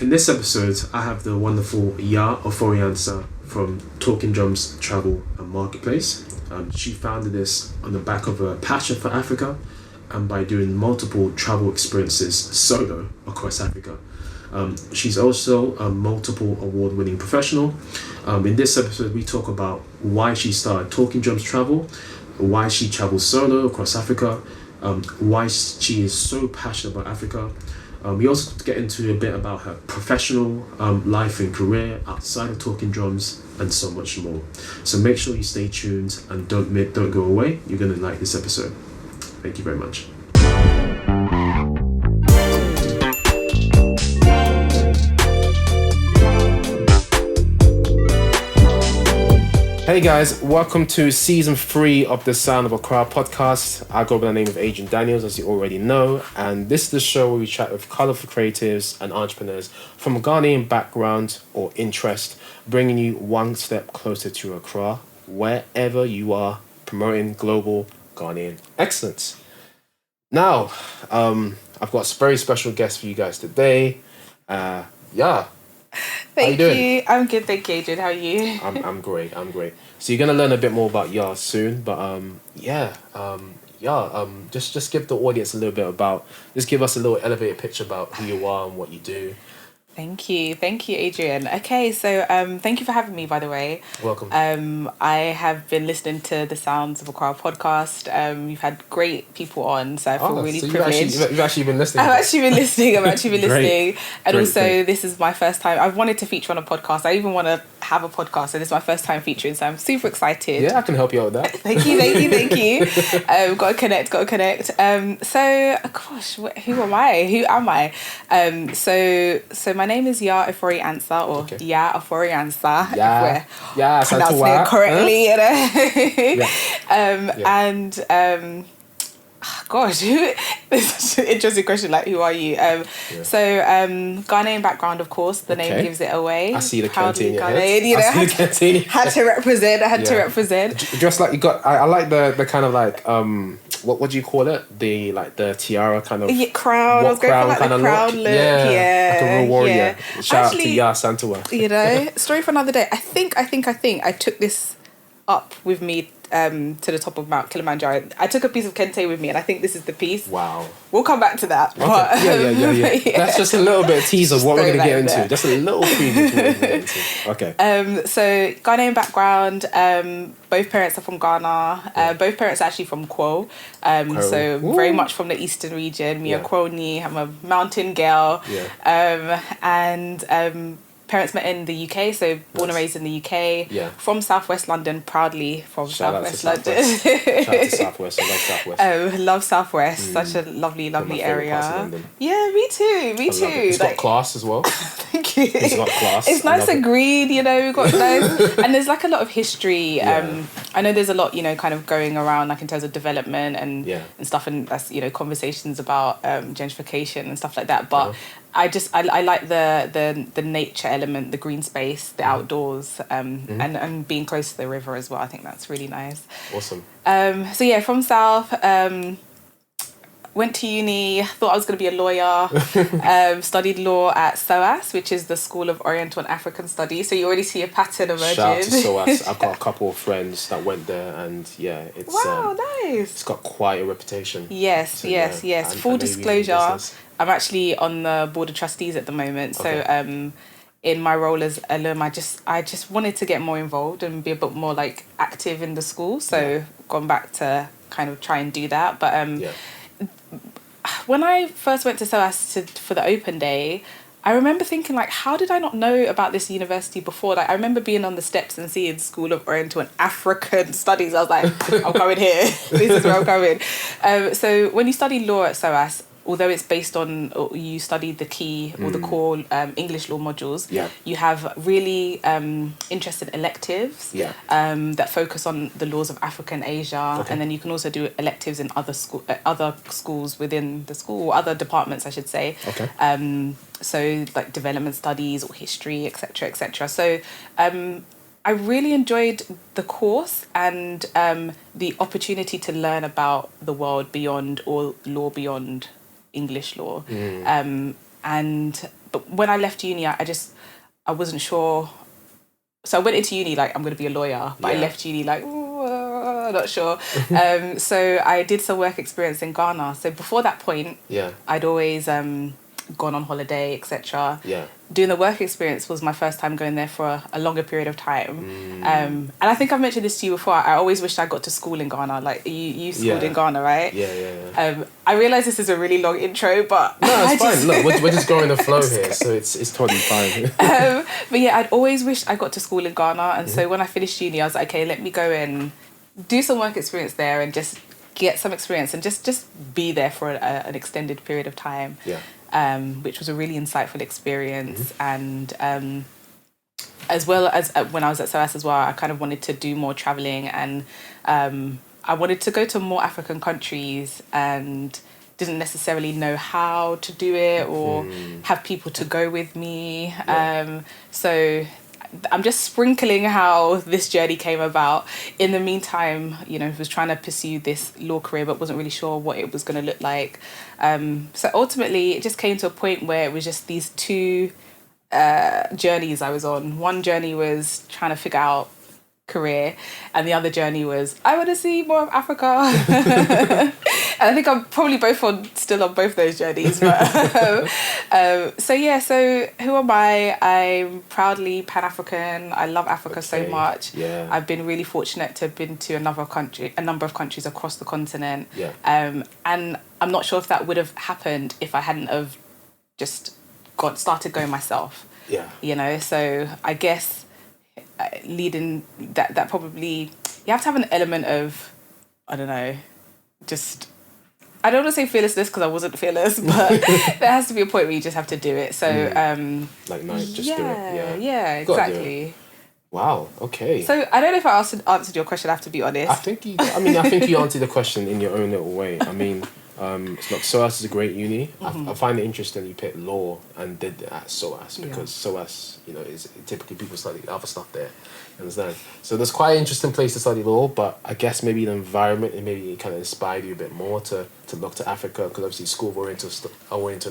In this episode, I have the wonderful Yaa Ofori-Ansah from Talking Drums Travel and Marketplace. She founded this on the back of a passion for Africa and by doing multiple travel experiences solo across Africa. She's also a multiple award-winning professional. In this episode, we talk about why she started Talking Drums Travel, why she travels solo across Africa, why she is so passionate about Africa. We also get into a bit about her professional life and career outside of Talking Drums and so much more. So make sure you stay tuned and don't go away. You're going to like this episode. Thank you very much. Hey guys, welcome to season 3 of the Sound of Accra podcast. I go by the name of Adrian Daniels, as you already know, and this is the show where we chat with colourful creatives and entrepreneurs from a Ghanaian background or interest, bringing you one step closer to Accra, wherever you are, promoting global Ghanaian excellence. Now, I've got a very special guest for you guys today. Yaa. Thank you. I'm good, thank you, Adrian. How are you? I'm great. So you're gonna learn a bit more about Yaa soon, but just give the audience a little bit about, just give us a little elevator pitch about who you are and what you do. Thank you, Adrian. Okay, so thank you for having me, by the way. Welcome. I have been listening to the Sounds of Accra podcast. You've had great people on, so I feel really privileged. You've actually been listening. I've actually been listening. And Great. This is my first time. I've wanted to feature on a podcast. I even want to have a podcast, so this is my first time featuring, so I'm super excited. Yeah, I can help you out with that. Thank you. Got to connect. So, gosh, who am I? So my name is Yaa Ofori-Ansah, or Okay. Yaa Ofori-Ansah, Yeah, if we're pronouncing it correctly, you know. And gosh, this is such an interesting question. Like, who are you? So Ghanaian background, of course. The name gives it away. I see the Proudly canteen. Ghanaian, you know. Had to represent. Just like you got, I like the kind of like what do you call it? The tiara kind of crown. I was going for like the crown look. Yeah, like a real warrior. Yeah. Shout out to Yaa Santua. You know, story for another day. I think I took this up with me to the top of Mount Kilimanjaro. I took a piece of kente with me, and I think this is the piece. Wow. We'll come back to that. Okay. But, yeah. That's just a little bit of teaser of what we're going to get into. There. Just a little preview of what we're going to get into. Okay. So Ghanaian background. Both parents are from Ghana. Both parents are actually from Kwo. So very much from the eastern region. Me a Kwoni. I'm a mountain girl. Yeah. And parents met in the UK, so born and raised in the UK. Yeah. From Southwest London, proudly from Southwest London. Shout out to Southwest. I love Southwest. Love Southwest. Such a lovely area. Yeah, me too. It's got class as well. Thank you. It's got class. It's nice and green, you know. We've got nice, and there's like a lot of history. Yeah. I know there's a lot, you know, kind of going around, like in terms of development and stuff, and that's, you know, conversations about gentrification and stuff like that. But I like the nature element, the green space, the outdoors, and being close to the river as well. I think that's really nice. Awesome. So yeah, from South, went to uni, thought I was going to be a lawyer, studied law at SOAS, which is the School of Oriental and African Studies. So you already see a pattern emerging. Shout out to SOAS. I've got a couple of friends that went there, and it's nice. It's got quite a reputation. Yes. Full disclosure, I'm actually on the board of trustees at the moment. So in my role as alum, I just wanted to get more involved and be a bit more like active in the school. So gone back to kind of try and do that. But when I first went to SOAS for the open day, I remember thinking, like, how did I not know about this university before? Like, I remember being on the steps and seeing School of Oriental and African Studies. I was like, I'm going here. This is where I'm going. So when you study law at SOAS, although it's based on, you study the key or the core English law modules, you have really interesting electives that focus on the laws of Africa and Asia, and then you can also do electives in other schools within the school, or other departments, I should say. So like development studies or history, etc. So I really enjoyed the course and the opportunity to learn about the world beyond, or law beyond English law. And but when I left uni, I wasn't sure. So I went into uni like I'm going to be a lawyer, but I left uni like not sure. So I did some work experience in Ghana. So before that point, I'd always gone on holiday, etc. Doing the work experience was my first time going there for a longer period of time. And I think I've mentioned this to you before. I always wished I got to school in Ghana. Like you schooled in Ghana, right? Yeah. I realise this is a really long intro, but no, it's fine. Look, we're just going the flow here, so it's totally fine. But yeah, I'd always wished I got to school in Ghana, and so when I finished uni, I was like, okay, let me go and do some work experience there and just get some experience and just be there for an extended period of time. Which was a really insightful experience. And as well as when I was at SOAS as well, I kind of wanted to do more travelling, and I wanted to go to more African countries and didn't necessarily know how to do it or have people to go with me. So I'm just sprinkling how this journey came about. In the meantime, I was trying to pursue this law career, but wasn't really sure what it was going to look like. So ultimately, it just came to a point where it was just these two journeys I was on. One journey was trying to figure out career, and the other journey was I want to see more of Africa. And I think I'm probably still on both those journeys. But so who am I? I'm proudly Pan-African. I love Africa so much. I've been really fortunate to have been to a number of countries across the continent. And I'm not sure if that would have happened if I hadn't have just started going myself. So I guess leading that probably you have to have an element of, I don't know, just, I don't want to say fearlessness because I wasn't fearless, but there has to be a point where you just have to do it. So like no, just do it. Yeah, exactly. Wow. Okay. So I don't know if I answered your question. I have to be honest. I think you answered the question in your own little way. I mean, look, SOAS is a great uni. I find it interesting you picked law and did it at SOAS because SOAS, is typically people study other stuff there. You understand? So there's quite an interesting place to study law, but I guess maybe the environment and maybe it kind of inspired you a bit more to look to Africa because obviously school were into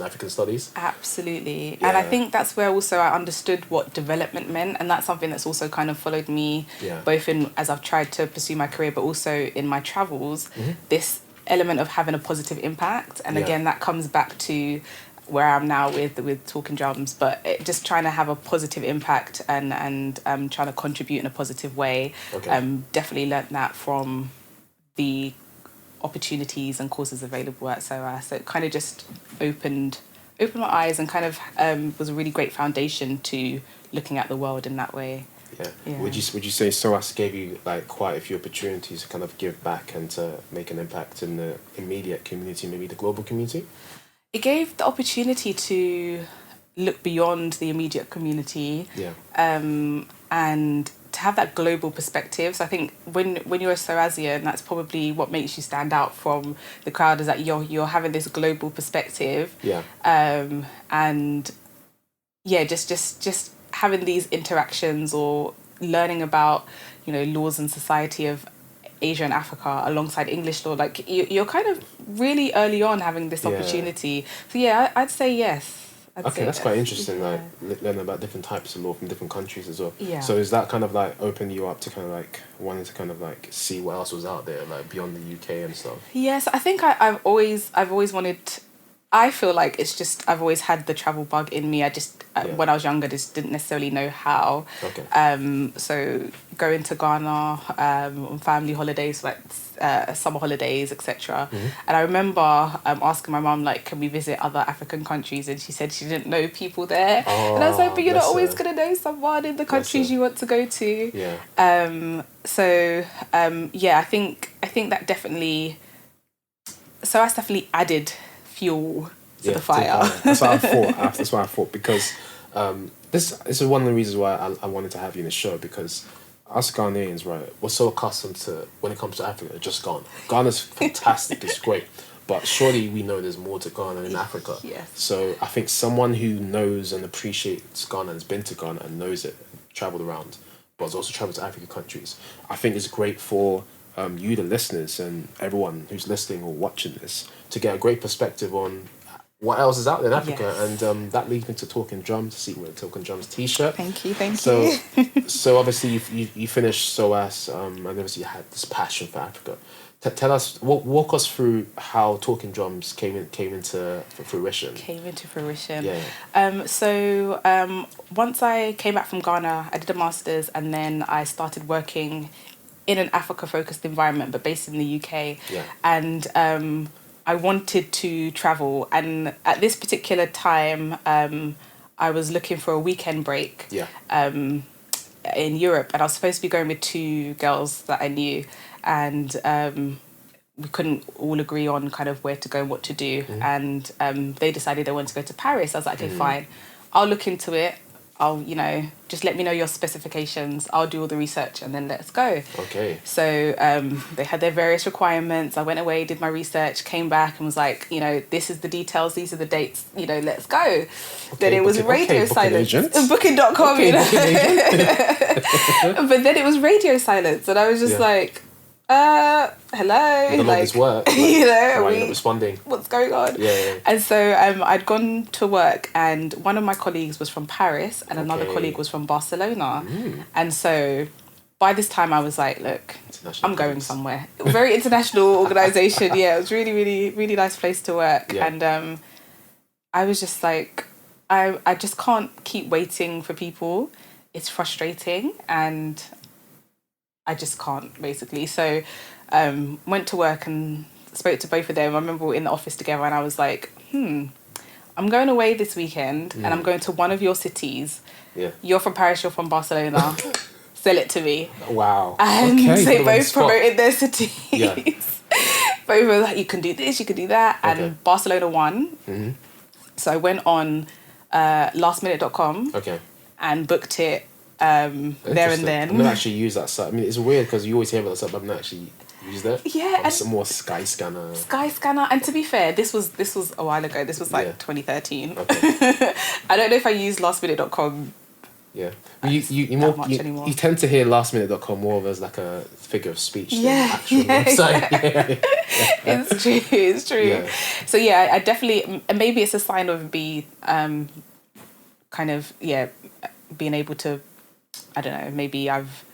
African studies. Absolutely. And I think that's where also I understood what development meant, and that's something that's also kind of followed me both in as I've tried to pursue my career but also in my travels. This element of having a positive impact, and again that comes back to where I am now with Talking Drums, but just trying to have a positive impact and trying to contribute in a positive way. Definitely learnt that from the opportunities and courses available at SOAS. So it kind of just opened my eyes and kind of was a really great foundation to looking at the world in that way. Would you say SOAS gave you like quite a few opportunities to kind of give back and to make an impact in the immediate community, maybe the global community? It gave the opportunity to look beyond the immediate community, and to have that global perspective. So I think when you're a SOASian, that's probably what makes you stand out from the crowd, is that you're having this global perspective. And just having these interactions or learning about laws and society of Asia and Africa alongside English law, like you're kind of really early on having this opportunity. So I'd say yes. That's quite interesting, like learning about different types of law from different countries as well. So is that kind of like open you up to kind of like wanting to kind of like see what else was out there, like beyond the UK and stuff? Yes, I think I've always wanted. I feel like it's just I've always had the travel bug in me. I just when I was younger, just didn't necessarily know how. So going to Ghana on family holidays, like summer holidays, etc. And I remember asking my mum, like, can we visit other African countries? And she said she didn't know people there. And I was like, but you're not always gonna know someone in the countries you want to go to. I think that definitely. So that's definitely added fuel to the fire. That's what I thought. Because this is one of the reasons why I wanted to have you in the show, because us Ghanaians, right, we're so accustomed to, when it comes to Africa, just Ghana. Ghana's fantastic, it's great, but surely we know there's more to Ghana in Africa. So I think someone who knows and appreciates Ghana, has been to Ghana and knows it, travelled around, but has also travelled to African countries, I think it's great for you, the listeners, and everyone who's listening or watching this, to get a great perspective on what else is out there in Africa. Yes. And that leads me to Talking Drums. See, we're Talking Drums t-shirt. Thank you. So obviously you finished SOAS, and obviously you had this passion for Africa. Tell us, walk us through how Talking Drums came into fruition. Yeah. So once I came back from Ghana, I did a master's, and then I started working in an Africa-focused environment, but based in the UK. Yeah. And I wanted to travel, and at this particular time, I was looking for a weekend break. Yeah. In Europe, and I was supposed to be going with two girls that I knew, and we couldn't all agree on kind of where to go and what to do. And they decided they wanted to go to Paris. I was like, okay, fine, I'll look into it. I'll, just let me know your specifications. I'll do all the research, and then let's go. Okay. So they had their various requirements. I went away, did my research, came back and was like, this is the details, these are the dates, let's go. Okay, then it was radio silence. Booking.com, okay, But then it was radio silence, and I was just like, hello, the longest work, like, are we not responding? What's going on? Yeah. And so I'd gone to work, and one of my colleagues was from Paris, and another colleague was from Barcelona, and so by this time I was like, look, I'm going somewhere. Very international organisation. Yeah, it was really, really, really nice place to work, and I was just like, I just can't keep waiting for people. It's frustrating, and I just can't, basically. So went to work and spoke to both of them. I remember we were in the office together, and I was like, I'm going away this weekend, and I'm going to one of your cities. Yeah. You're from Paris, you're from Barcelona. Sell it to me. Wow. And they both promoted their cities. Yeah. Both were like, you can do this, you can do that. And Barcelona won. So I went on lastminute.com and booked it there and then. I've never actually used that site. I mean, it's weird because you always hear about that site, but I've not actually used it. Yeah. And some more Skyscanner. And to be fair, this was a while ago. This was like 2013. Okay. I don't know if I used lastminute.com. Yeah. You tend to hear lastminute.com more of as like a figure of speech than an actual website. It's true. Yeah. So yeah, I definitely, and maybe it's a sign of being able to, I don't know, maybe I've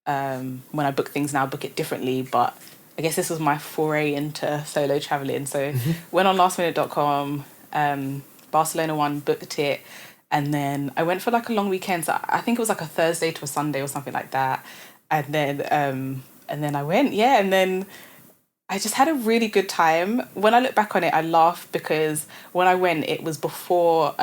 when I book things now, I book it differently, but I guess this was my foray into solo traveling. So went on lastminute.com, Barcelona one, booked it, and then I went for like a long weekend. So I think it was like a Thursday to a Sunday or something like that. And then I went, and then I just had a really good time. When I look back on it, I laugh because when I went, it was before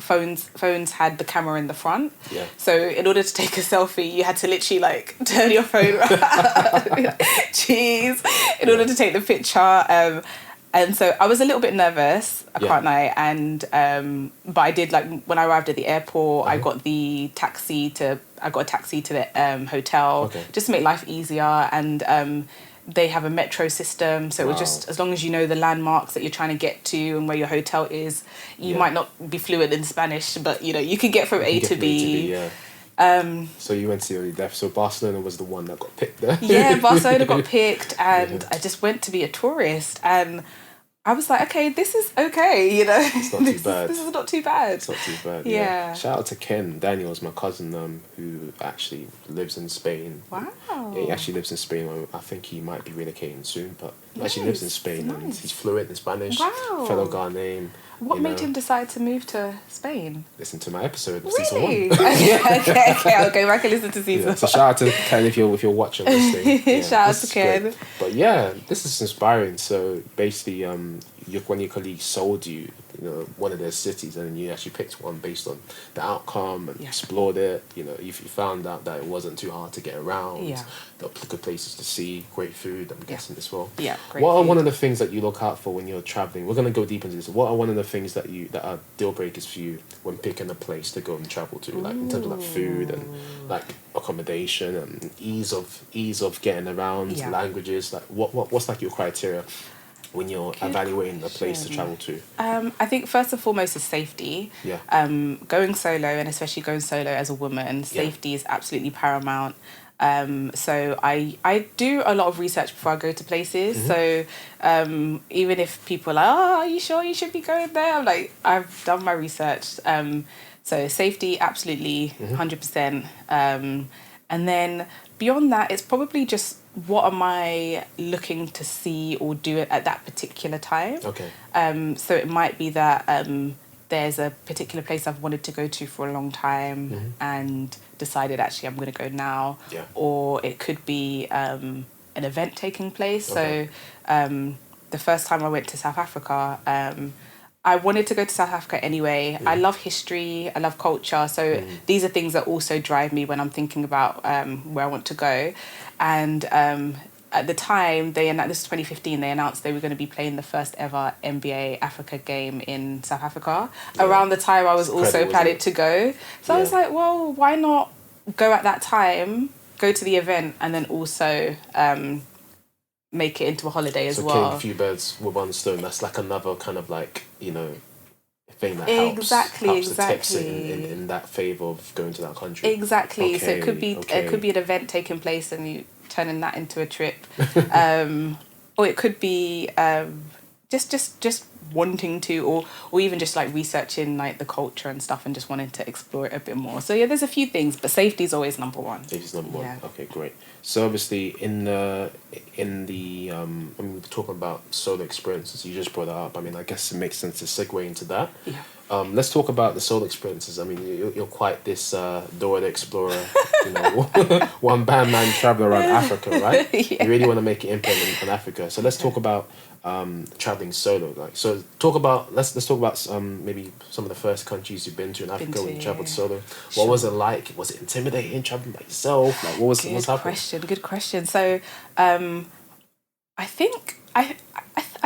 phones had the camera in the front. Yeah. So in order to take a selfie, you had to literally like turn your phone around. In order to take the picture. And so I was a little bit nervous, I can't lie. And but I did, like, when I arrived at the airport, I got a taxi to the hotel just to make life easier. And they have a metro system, so it was just, as long as you know the landmarks that you're trying to get to and where your hotel is, you might not be fluent in Spanish, but you can get from A to B. So you went to the so Barcelona was the one that got picked there. Yeah, Barcelona got picked, and I just went to be a tourist, and I was like, okay, this is okay, It's not too bad. This is not too bad. It's not too bad. Yeah. Shout out to Ken Daniels, my cousin, who actually lives in Spain. Wow. Yeah, he actually lives in Spain. I think he might be relocating soon, but he actually lives in Spain, and he's fluent in Spanish. Wow. Fellow Ghanaian. What made him decide to move to Spain? Listen to my episode of Really? season 1. Okay, I'll go back and listen to season 1. So shout out to Ken if you're watching this thing. Yeah, shout out to Ken. Great. But yeah, this is inspiring. So basically, one of your colleagues sold you, one of their cities, and you actually picked one based on the outcome and explored it. You found out that it wasn't too hard to get around. Yeah. There were good places to see, great food, I'm guessing as well. Yeah, great What are food. one of the things that you look out for when you're traveling? We're going to go deep into this. What are one of the things that are deal breakers for you when picking a place to go and travel to, like in terms of like food and like accommodation and ease of getting around, languages? Like what's like your criteria when you're evaluating a place to travel to? I think first and foremost is safety. Yeah. Going solo, and especially going solo as a woman, safety is absolutely paramount. So I do a lot of research before I go to places. So even if people are like, oh, are you sure you should be going there? I'm like, I've done my research. So safety, absolutely, 100%. And then beyond that, it's probably just what am I looking to see or do at that particular time. Okay. So it might be that there's a particular place I've wanted to go to for a long time and decided actually I'm going to go now. Yeah. Or it could be an event taking place. Okay. So the first time I went to South Africa, I wanted to go to South Africa anyway. I love history, I love culture. So these are things that also drive me when I'm thinking about where I want to go. And at the time, this is 2015, they announced they were going to be playing the first ever NBA Africa game in South Africa. Yeah. Around the time I was also planning to go. So I was like, well, why not go at that time, go to the event, and then also make it into a holiday as well. So killing a few birds with one stone. That's like another kind of like, thing that helps the tips in that favour of going to that country. Exactly. Okay, so it could be an event taking place and you turning that into a trip, or it could be just wanting to, or even just like researching like the culture and stuff and just wanting to explore it a bit more. So yeah, there's a few things, but safety is always number one. Safety is number one. Okay, great. So obviously in the when we're talking about solo experiences, you just brought that up. I mean, I guess it makes sense to segue into that. Yeah. Let's talk about the solo experiences. I mean, you're quite this Dora the Explorer, one band man traveler around Africa, right? Yeah. You really want to make an impact in Africa. So let's talk about traveling solo. Let's talk about maybe some of the first countries you've been to in Africa when you traveled solo. Sure. What was it like? Was it intimidating traveling by yourself? Like, what's happening? Good question. So, I think I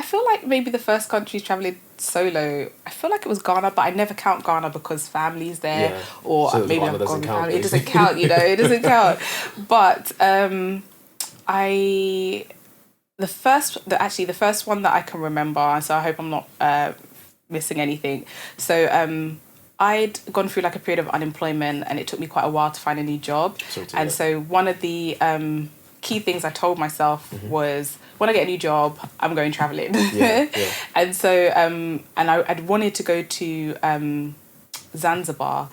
feel like maybe the first country traveling solo, I feel like it was Ghana, but I never count Ghana because family's there, or so maybe I've gone family. It doesn't count, it doesn't count. But the first one that I can remember, so I hope I'm not missing anything. So I'd gone through like a period of unemployment, and it took me quite a while to find a new job. So one of the key things I told myself was, when I get a new job, I'm going traveling. And so and I'd wanted to go to Zanzibar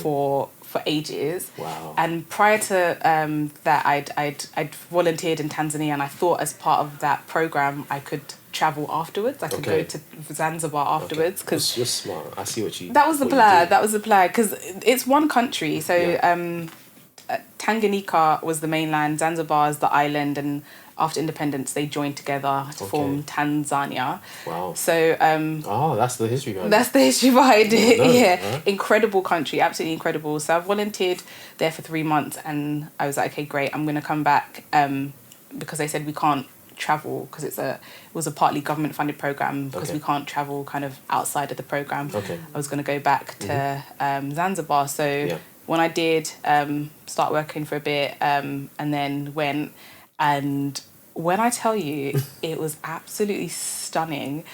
for ages. Wow. And prior to that, I'd volunteered in Tanzania, and I thought as part of that program I could travel afterwards. I could go to Zanzibar afterwards, because you're smart. I see what you. That was the plan. That was the plan, because it's one country. So Tanganyika was the mainland, Zanzibar is the island, and after independence they joined together to form Tanzania. Wow. So that's the history behind it. That's the history behind it. Incredible country, absolutely incredible. So I volunteered there for 3 months, and I was like, okay, great, I'm going to come back, because they said we can't travel, because it was a partly government funded program, because we can't travel kind of outside of the program. I was going to go back to Zanzibar. So when I did start working for a bit, and then went, and when I tell you, it was absolutely stunning.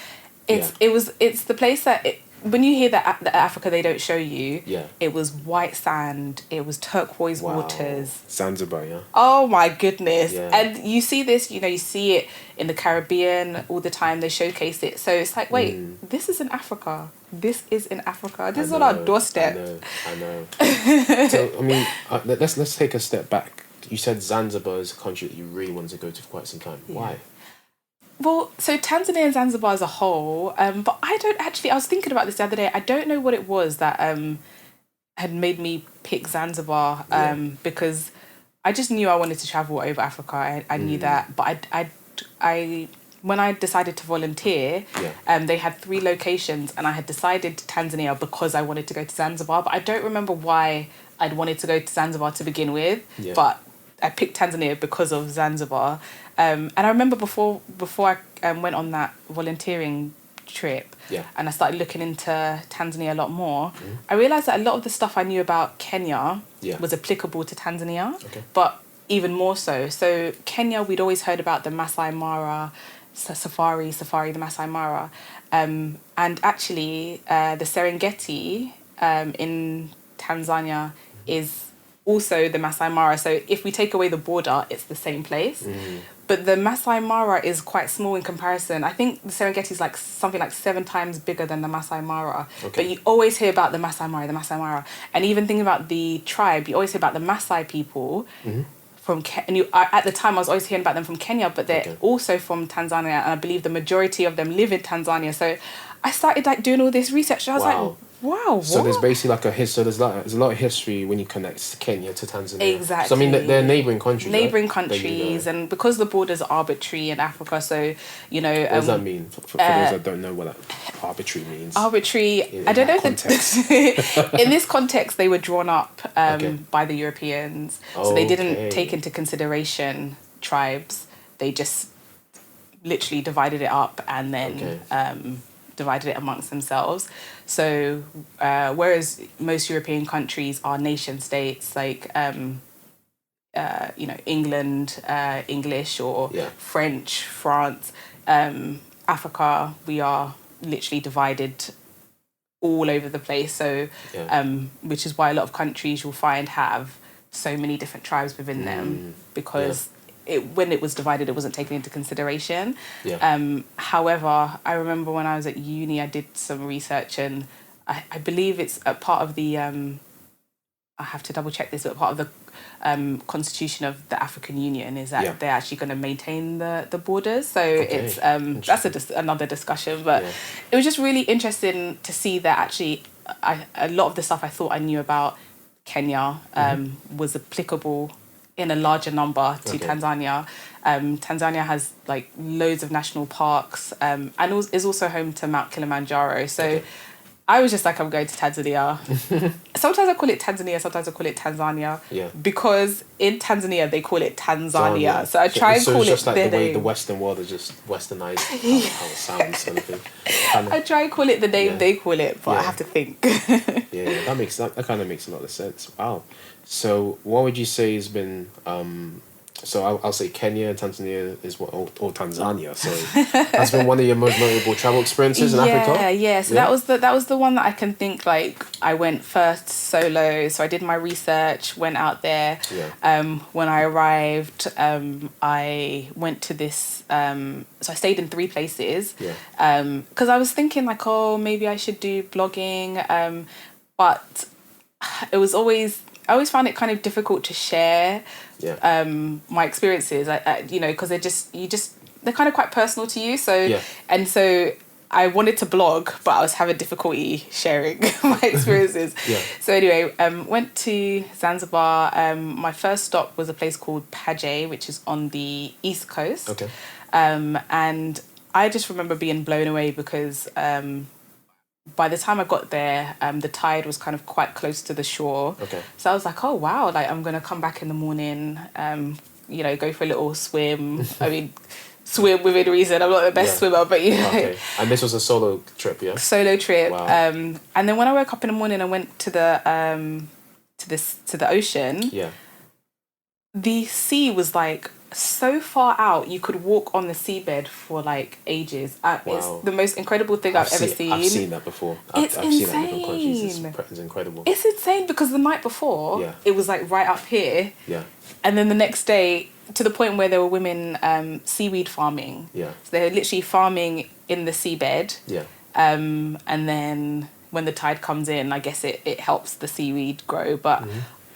It's the place that when you hear that Africa they don't show you. It was white sand. It was turquoise waters. Zanzibar, yeah. Oh my goodness! Yeah. And you see this, you see it in the Caribbean all the time. They showcase it, so it's like, wait, this is in Africa. This is in Africa. This is on our doorstep. I know. So I mean, let's take a step back. You said Zanzibar is a country that you really wanted to go to for quite some time. Why? Well, so Tanzania and Zanzibar as a whole, but I was thinking about this the other day. I don't know what it was that had made me pick Zanzibar, because I just knew I wanted to travel over Africa. I knew that, but I when I decided to volunteer, they had 3 locations, and I had decided Tanzania because I wanted to go to Zanzibar, but I don't remember why I'd wanted to go to Zanzibar to begin with, but I picked Tanzania because of Zanzibar. And I remember before I went on that volunteering trip, and I started looking into Tanzania a lot more, I realised that a lot of the stuff I knew about Kenya was applicable to Tanzania, but even more so. So Kenya, we'd always heard about the Masai Mara, safari, the Masai Mara. And actually, the Serengeti in Tanzania is also the Masai Mara. So if we take away the border, it's the same place. But the Masai Mara is quite small in comparison. I think the Serengeti is like something like 7 times bigger than the Masai Mara. Okay. But you always hear about the Masai Mara. And even thinking about the tribe, you always hear about the Masai people from at the time I was always hearing about them from Kenya, but they're also from Tanzania, and I believe the majority of them live in Tanzania. So I started like doing all this research, and I was like, wow, so there's basically like there's a lot of history when you connect Kenya to Tanzania. Exactly. So I mean they're neighbouring countries. Neighbouring countries, and because the borders are arbitrary in Africa, so what does that mean for those that don't know what that arbitrary means? Arbitrary. I don't know in this context they were drawn up by the Europeans, so they didn't take into consideration tribes. They just literally divided it up and then divided it amongst themselves. So whereas most European countries are nation states, like England, English, or French, France, Africa, we are literally divided all over the place. So which is why a lot of countries you'll find have so many different tribes within them, because when it was divided, it wasn't taken into consideration. However, I remember when I was at uni, I did some research, and I believe it's a part of the, I have to double check this, but part of the constitution of the African Union is that they're actually going to maintain the borders. So it's that's another discussion. But it was just really interesting to see that actually a lot of the stuff I thought I knew about Kenya was applicable in a larger number to Tanzania. Tanzania has like loads of national parks, and is also home to Mount Kilimanjaro. So I was just like, I'm going to Tanzania. Sometimes I call it Tanzania, sometimes I call it Tanzania. Because in Tanzania they call it Tanzania. So I try and call it just like the way the Western world is just westernized how it sounds kind of thing. I try and call it the name they call it, but I have to think. that kind of makes a lot of sense. Wow. So what would you say has been so I'll say Kenya and Tanzania is what, or Tanzania, sorry. That's been one of your most memorable travel experiences in Africa? Yeah. So that was the one that I can think, like, I went first solo. So I did my research, went out there. When I arrived, I went to this, so I stayed in 3 places. Because I was thinking like, oh, maybe I should do blogging. But it was always, I always found it kind of difficult to share my experiences, because they're kind of quite personal to you. So so I wanted to blog, but I was having difficulty sharing my experiences. So anyway, went to Zanzibar. My first stop was a place called Paje, which is on the east coast. And I just remember being blown away because by the time I got there, the tide was kind of quite close to the shore. So I was like, oh, wow, like I'm going to come back in the morning, go for a little swim. I mean, swim within reason. I'm not the best swimmer, but And this was a solo trip, yeah? Solo trip. Wow. And then when I woke up in the morning and went to the ocean, the sea was like so far out, you could walk on the seabed for like ages. It's the most incredible thing I've ever seen. I've seen that before. It's I've insane. seen that in different countries. It's incredible. It's insane because the night before, it was like right up here. And then the next day, to the point where there were women seaweed farming. So they're literally farming in the seabed. And then when the tide comes in, I guess it helps the seaweed grow. But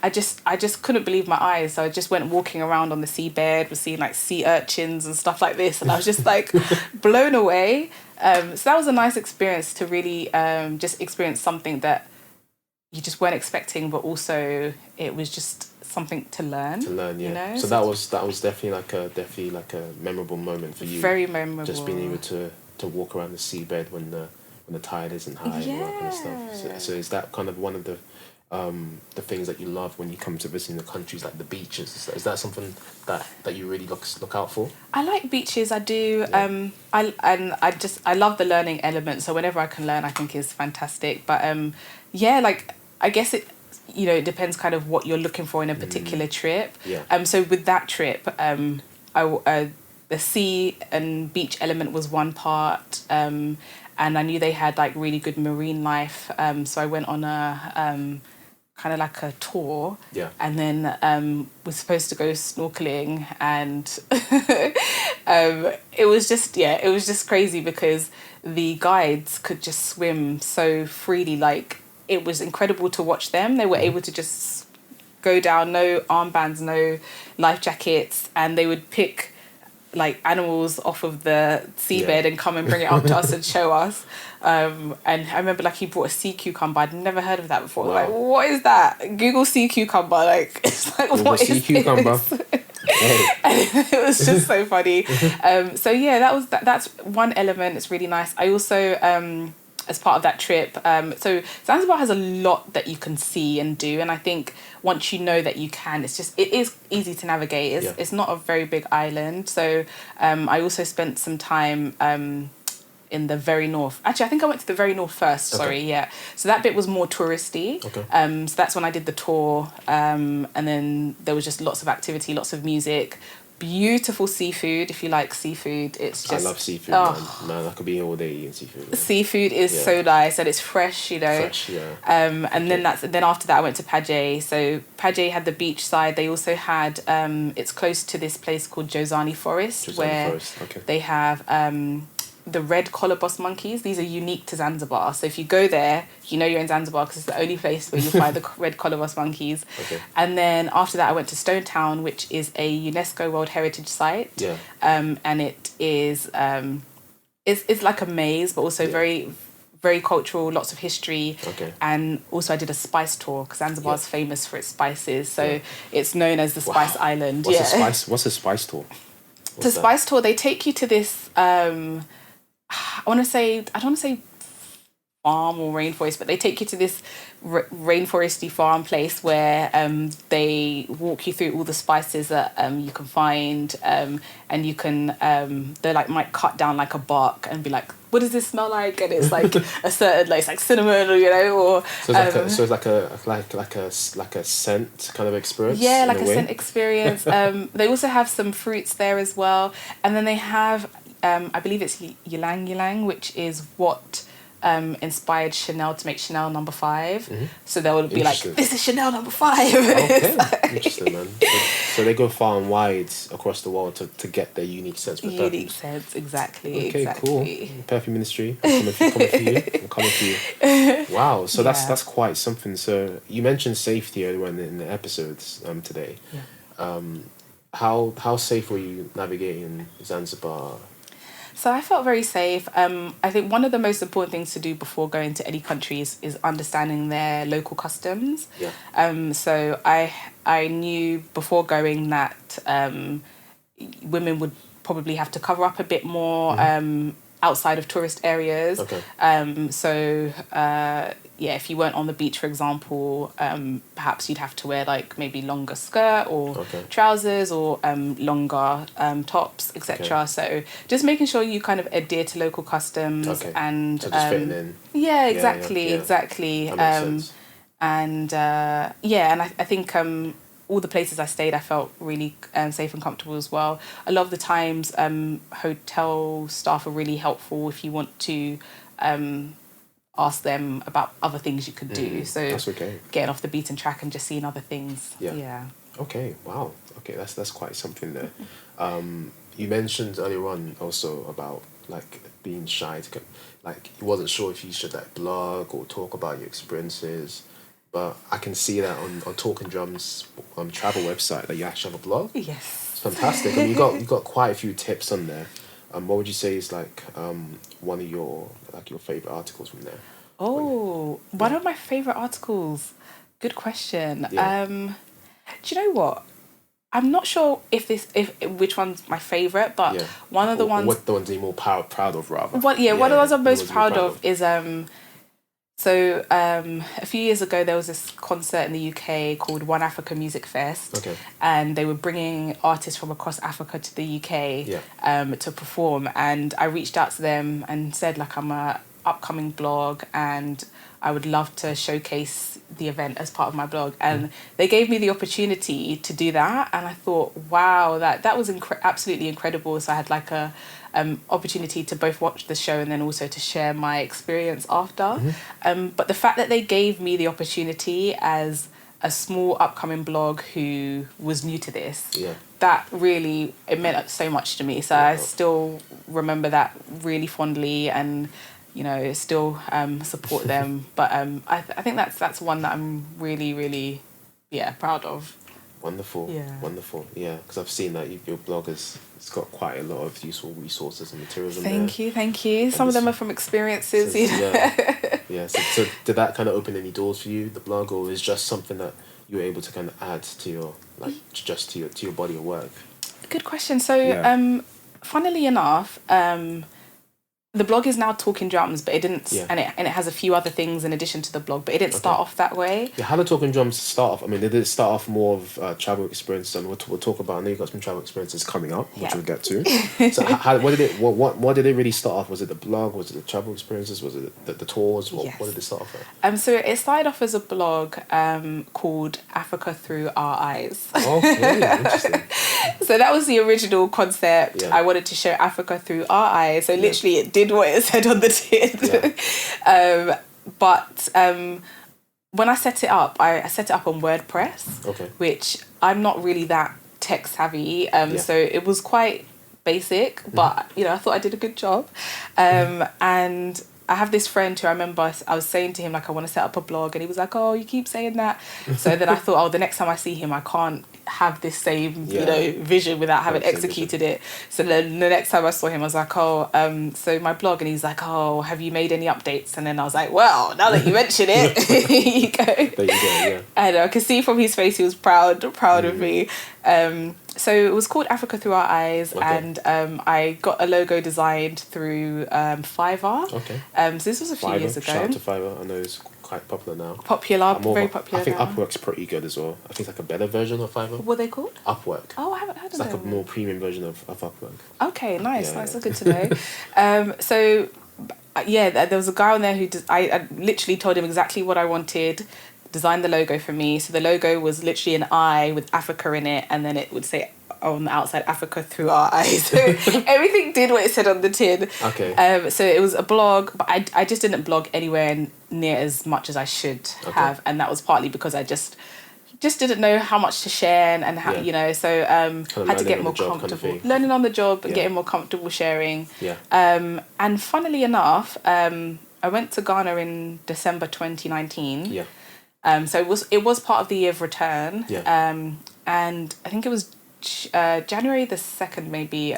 I just couldn't believe my eyes. So I just went walking around on the seabed, was seeing like sea urchins and stuff like this, and I was just like blown away. So that was a nice experience to really just experience something that you just weren't expecting, but also it was just something to learn. So that was definitely like a memorable moment for you. Very memorable. Just being able to walk around the seabed when the tide isn't high and all that kind of stuff. So is that kind of one of the things that you love when you come to visiting the countries, like the beaches? Is that something that you really look out for? I like beaches. I do. I love the learning element. So whenever I can learn, I think is fantastic. But like I guess it depends kind of what you're looking for in a particular trip. So with that trip, the sea and beach element was one part. And I knew they had like really good marine life. So I went on a kind of like a tour. Yeah. And then we're supposed to go snorkeling, and it was just crazy because the guides could just swim so freely. Like, it was incredible to watch them. They were able to just go down, no armbands, no life jackets, and they would pick like animals off of the seabed and come and bring it up to us and show us. And I remember like he brought a sea cucumber. I'd never heard of that before. Wow. Like, what is that? Google sea cucumber. Like, it's like, Google what sea is cucumber. this? And it was just so funny. So yeah, that's one element. It's really nice. I also as part of that trip, so Zanzibar has a lot that you can see and do, and I think once you know that you can, it is easy to navigate. It's not a very big island. So I also spent some time in the very north. Actually, I think I went to the very north first. Sorry, yeah. So that bit was more touristy. Okay. So that's when I did the tour, and then there was just lots of activity, lots of music. Beautiful seafood. If you like seafood, it's just... I love seafood, man. I could be here all day eating seafood. Man. Seafood is so nice, and it's fresh, you know. Fresh, yeah. And then after that I went to Paje. So Paje had the beach side. They also had it's close to this place called Jozani Forest, where they have the red collar boss monkeys. These are unique to Zanzibar. So if you go there, you know you're in Zanzibar because it's the only place where you'll find the red collar boss monkeys. Okay. And then after that, I went to Stone Town, which is a UNESCO World Heritage Site. Yeah. And it is it's like a maze, but also very, very cultural, lots of history. Okay. And also I did a spice tour because Zanzibar is famous for its spices. So it's known as the Spice Island. What's a spice tour? Spice tour, they take you to this I don't want to say farm or rainforest, but they take you to this rainforesty farm place where they walk you through all the spices that you can find, and you can they like might cut down like a bark and be like, what does this smell like? And it's like a certain, like, it's like cinnamon, or, you know, or so it's like a scent kind of experience. Yeah, like a scent experience. They also have some fruits there as well, and then they have I believe it's ylang ylang, which is what inspired Chanel to make Chanel No. 5. Mm-hmm. So they would be like, this is Chanel No. 5. Okay, interesting, man. So they go far and wide across the world to get their unique scents. Unique scents, exactly. Okay, exactly. Cool. Perfume industry. I'm coming for you. Wow. So that's quite something. So you mentioned safety earlier in the episodes today. Yeah. How safe were you navigating Zanzibar? So I felt very safe. I think one of the most important things to do before going to any country is understanding their local customs. Yeah. So I knew before going that women would probably have to cover up a bit more outside of tourist areas. Okay. If you weren't on the beach, for example, perhaps you'd have to wear like maybe longer skirt or trousers or longer tops, etc. Okay. So just making sure you kind of adhere to local customs and so just fitting in. Yeah, exactly. That makes sense. And I think all the places I stayed, I felt really safe and comfortable as well. A lot of the times, hotel staff are really helpful if you want to ask them about other things you could do. So that's okay. Getting off the beaten track and just seeing other things. Yeah. Okay. Wow. Okay. That's quite something there. You mentioned earlier on also about like being shy like you wasn't sure if you should like blog or talk about your experiences. But I can see that on Talking Drums travel website that you actually have a blog. Yes. It's fantastic. I mean, you got quite a few tips on there. What would you say is like one of your favorite articles from there? Oh, one of my favorite articles. Good question. Yeah. Do you know what? I'm not sure if which one's my favorite, but one of the ones. What the ones you're more proud of, rather. One of the ones I'm most proud of is So a few years ago, there was this concert in the UK called One Africa Music Fest, and they were bringing artists from across Africa to the UK to perform. And I reached out to them and said, like, I'm a upcoming blog, and I would love to showcase the event as part of my blog. And they gave me the opportunity to do that, and I thought, wow, that was absolutely incredible. So I had like a opportunity to both watch the show and then also to share my experience after. But the fact that they gave me the opportunity as a small upcoming blog who was new to this, that really, it meant so much to me. So I still remember that really fondly, and still support them. But I think that's one that I'm really, really proud of. Wonderful. Yeah, because I've seen that your blog it's got quite a lot of useful resources and materials in there. Thank you. Some of them are from experiences. So did that kind of open any doors for you, the blog, or is just something that you were able to kind of add to your to your body of work? Good question. So funnily enough, the blog is now Talking Drums, but it didn't, and it has a few other things in addition to the blog, but it didn't start off that way. Yeah, how did Talking Drums start off? I mean, did it start off more of travel experience, and we'll talk about. I know you got some travel experiences coming up, which we'll get to. So, what did it really start off? Was it the blog? Was it the travel experiences? Was it the tours? What did it start off with? So it started off as a blog called Africa Through Our Eyes. Okay, interesting. So that was the original concept. I wanted to show Africa through our eyes. So literally, it did what it said on the tin. But when I set it up, I set it up on WordPress, which I'm not really that tech savvy. So it was quite basic, but I thought I did a good job. And I have this friend who I remember I was saying to him, like, I want to set up a blog, and he was like, oh, you keep saying that. So then I thought, the next time I see him, I can't have this same vision without having executed it. So then the next time I saw him, I was like, so my blog, and he's like, have you made any updates? And then I was like, well, now that you mention it, here you go. There you go. And I could see from his face he was proud of me. So it was called Africa Through Our Eyes, and I got a logo designed through Fiverr. So this was a few years ago. Shout out to Fiverr. I know it's quite popular now. Very popular. I think now. Upwork's pretty good as well. I think it's like a better version of Fiverr. What are they called? Upwork. Oh, I haven't heard of them. It's like a more premium version of Upwork. Okay, nice. That's good to know. So there was a guy on there who I literally told him exactly what I wanted, designed the logo for me. So the logo was literally an eye with Africa in it, and then it would say on the outside, Africa Through Our Eyes. So everything did what it said on the tin. So it was a blog, but I just didn't blog anywhere near as much as I should have, and that was partly because I just didn't know how much to share and how so had to get more comfortable learning on the job and getting more comfortable sharing. And funnily enough, I went to Ghana in December 2019. So it was part of the year of return. And I think it was January the 2nd maybe.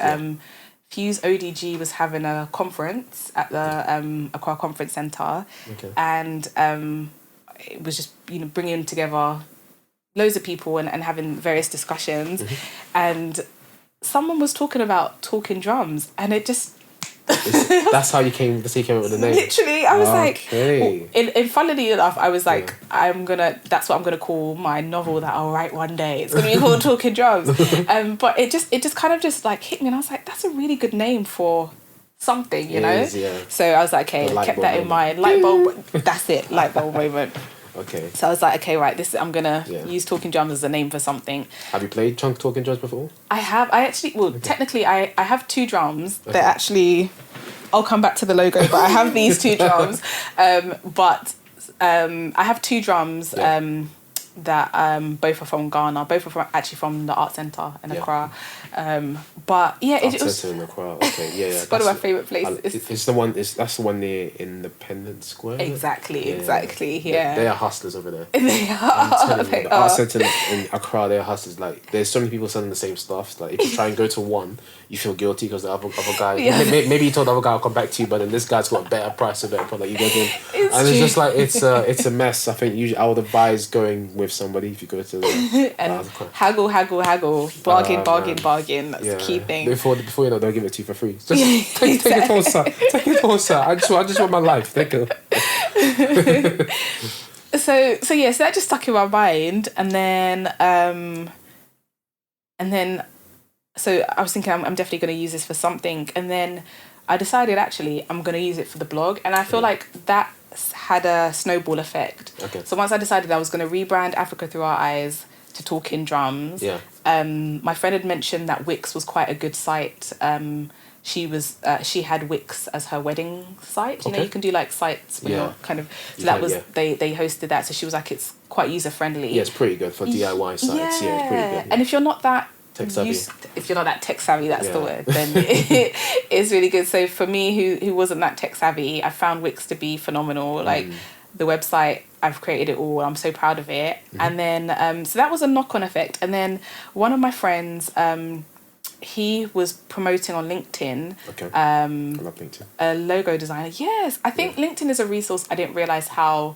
Fuse ODG was having a conference at the Accra Conference Centre, and it was just bringing together loads of people and having various discussions, and someone was talking about Talking Drums, and it just that's how you came up with the name. Literally, I was like, and funnily enough, I was like, that's what I'm gonna call my novel that I'll write one day. It's gonna be called Talking Drums. But it just kind of just like hit me, and I was like, that's a really good name for something, you know. So I was like, okay, I kept that in mind. Light bulb, that's it, light bulb moment. So I was like, okay, right, I'm gonna use Talking Drums as a name for something. Have you played Talking Drums before? I have. Technically, I have two drums. They're actually, I'll come back to the logo, but I have these two drums. But I have two drums that both are from Ghana. Both are actually from the Art Centre in Accra. But it was in Accra. Okay, it's one of my favourite places. It's the one. That's the one near Independence Square. Exactly. They are hustlers over there. They are. The Art Centre in Accra, they are hustlers. Like, there's so many people selling the same stuff. Like, if you try and go to one, you feel guilty because the other guy. Maybe you told the other guy, I'll come back to you, but then this guy's got a better price, a better product. You go in, it's just like it's a mess. I think usually I would advise going with somebody if you go to the and haggle, bargain. That's the key thing. Before you know, they'll give it to you for free. Just take it home, sir. Take it home, sir. I just want my life. Thank you. So that just stuck in my mind, and then so I was thinking I'm definitely going to use this for something, and then I decided actually I'm going to use it for the blog. And I feel like that had a snowball effect. Okay. So once I decided I was going to rebrand Africa Through Our Eyes to Talking Drums, my friend had mentioned that Wix was quite a good site. She had Wix as her wedding site. You know, you can do like sites when you're kind of. So that was they hosted that. So she was like, it's quite user friendly. Yeah, it's pretty good for DIY sites. Yeah, it's pretty good. Yeah. And if you're not that tech savvy, if you're not that tech savvy, that's the word. Then it's really good. So for me, who wasn't that tech savvy, I found Wix to be phenomenal. Like the website, I've created it all. I'm so proud of it. And then so that was a knock-on effect. And then one of my friends. He was promoting on LinkedIn. Okay. I love LinkedIn. A logo designer. Yes, I think LinkedIn is a resource. I didn't realize how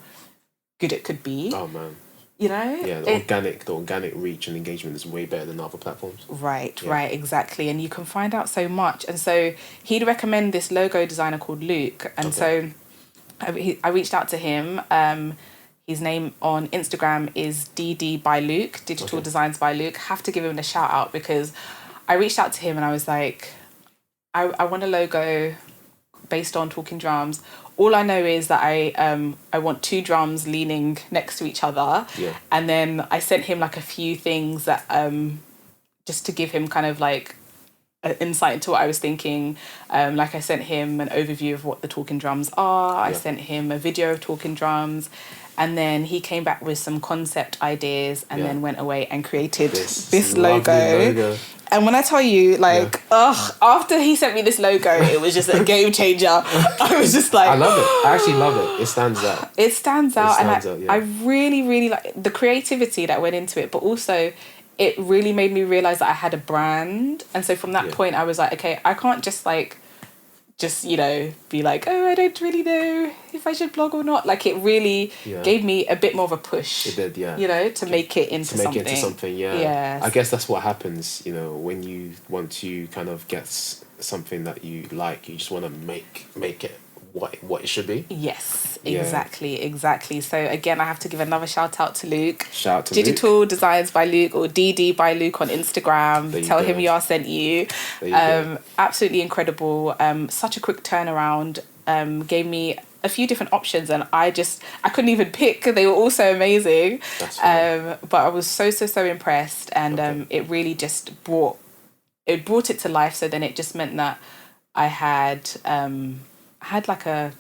good it could be. Oh man. You know. Yeah, the organic reach and engagement is way better than other platforms. Right, exactly, and you can find out so much. And so he'd recommend this logo designer called Luke, and so I reached out to him. His name on Instagram is DD by Luke, Digital Designs by Luke. Have to give him a shout out because I reached out to him and I was like, I want a logo based on Talking Drums. All I know is that I want 2 drums leaning next to each other. Yeah. And then I sent him like a few things that just to give him kind of like an insight into what I was thinking. Like I sent him an overview of what the Talking Drums are. I sent him a video of Talking Drums. And then he came back with some concept ideas and then went away and created this logo. And when I tell you, like, after he sent me this logo, it was just a game changer. I was just like... I love it. I actually love it. It stands out. It stands out. I really, really like the creativity that went into it. But also, it really made me realise that I had a brand. And so from that point, I was like, okay, I can't just you know, be like, oh, I don't really know if I should blog or not. Like, it really gave me a bit more of a push. It did, yeah. You know, to make it into something. Yeah. I guess that's what happens, you know, when you want to kind of get something that you like, you just want to make it what it should be. Yes, exactly. So again, I have to give another shout out to Luke. Shout out to Digital Designs by Luke, or DD by Luke on Instagram. Tell him Yaa sent you. Absolutely incredible. Such a quick turnaround. Gave me a few different options, and I couldn't even pick. They were all so amazing. But I was so impressed, and it really just brought it to life. So then it just meant that I had like a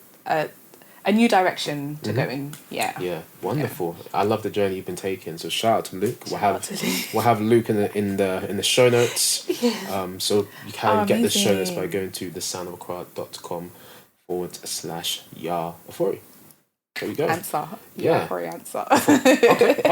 new direction to go in. Yeah, wonderful. I love the journey you've been taking. So shout out to Luke. We'll have Luke in the show notes. So you can get the show notes by going to thesoundofaccra.com/Yaa Ofori. There we go. Answer. Yeah. Ofori-Ansah.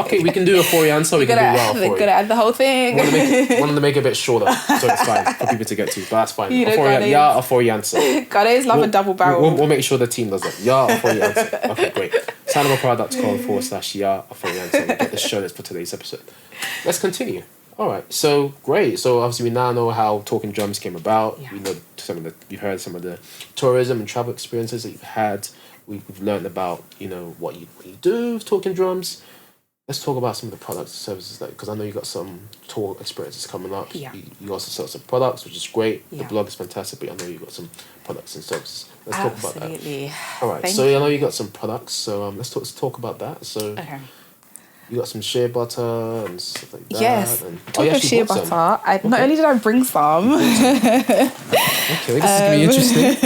Okay, we can do Ofori-Ansah. We can do Yaa Ofori. We're gonna add the whole thing. Wanted to make it a bit shorter, so it's fine for people to get to. But that's fine. Yaa Ofori-Ansah. Ghanaians love a double barrel. We'll make sure the team does that. Yaa Ofori-Ansah. Okay, great. soundofaccra.com/Yaa Ofori-Ansah. We'll get the show notes for today's episode. Let's continue. All right, so great. So obviously we now know how Talking Drums came about. We know you've heard some of the tourism and travel experiences that you've had. We've learned about, you know, what you do with Talking Drums. Let's talk about some of the products and services, because I know you got some tour experiences coming up. Yeah. You also sell some products, which is great. The blog is fantastic, but I know you got some products and services. Let's talk about that. Absolutely. All right. So I know you got some products. So let's talk about that. So you got some shea butter and stuff like that. Yes. Talking of shea butter, not only did I bring some. Okay, this is going to be interesting.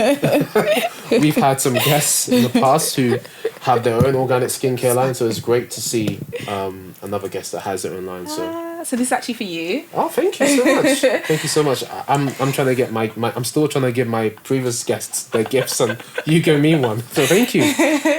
We've had some guests in the past who have their own organic skincare line, so it's great to see another guest that has their own line. So this is actually for you. Oh, thank you so much. Thank you so much. I'm trying to get I'm still trying to give my previous guests their gifts, and you give me one. So thank you.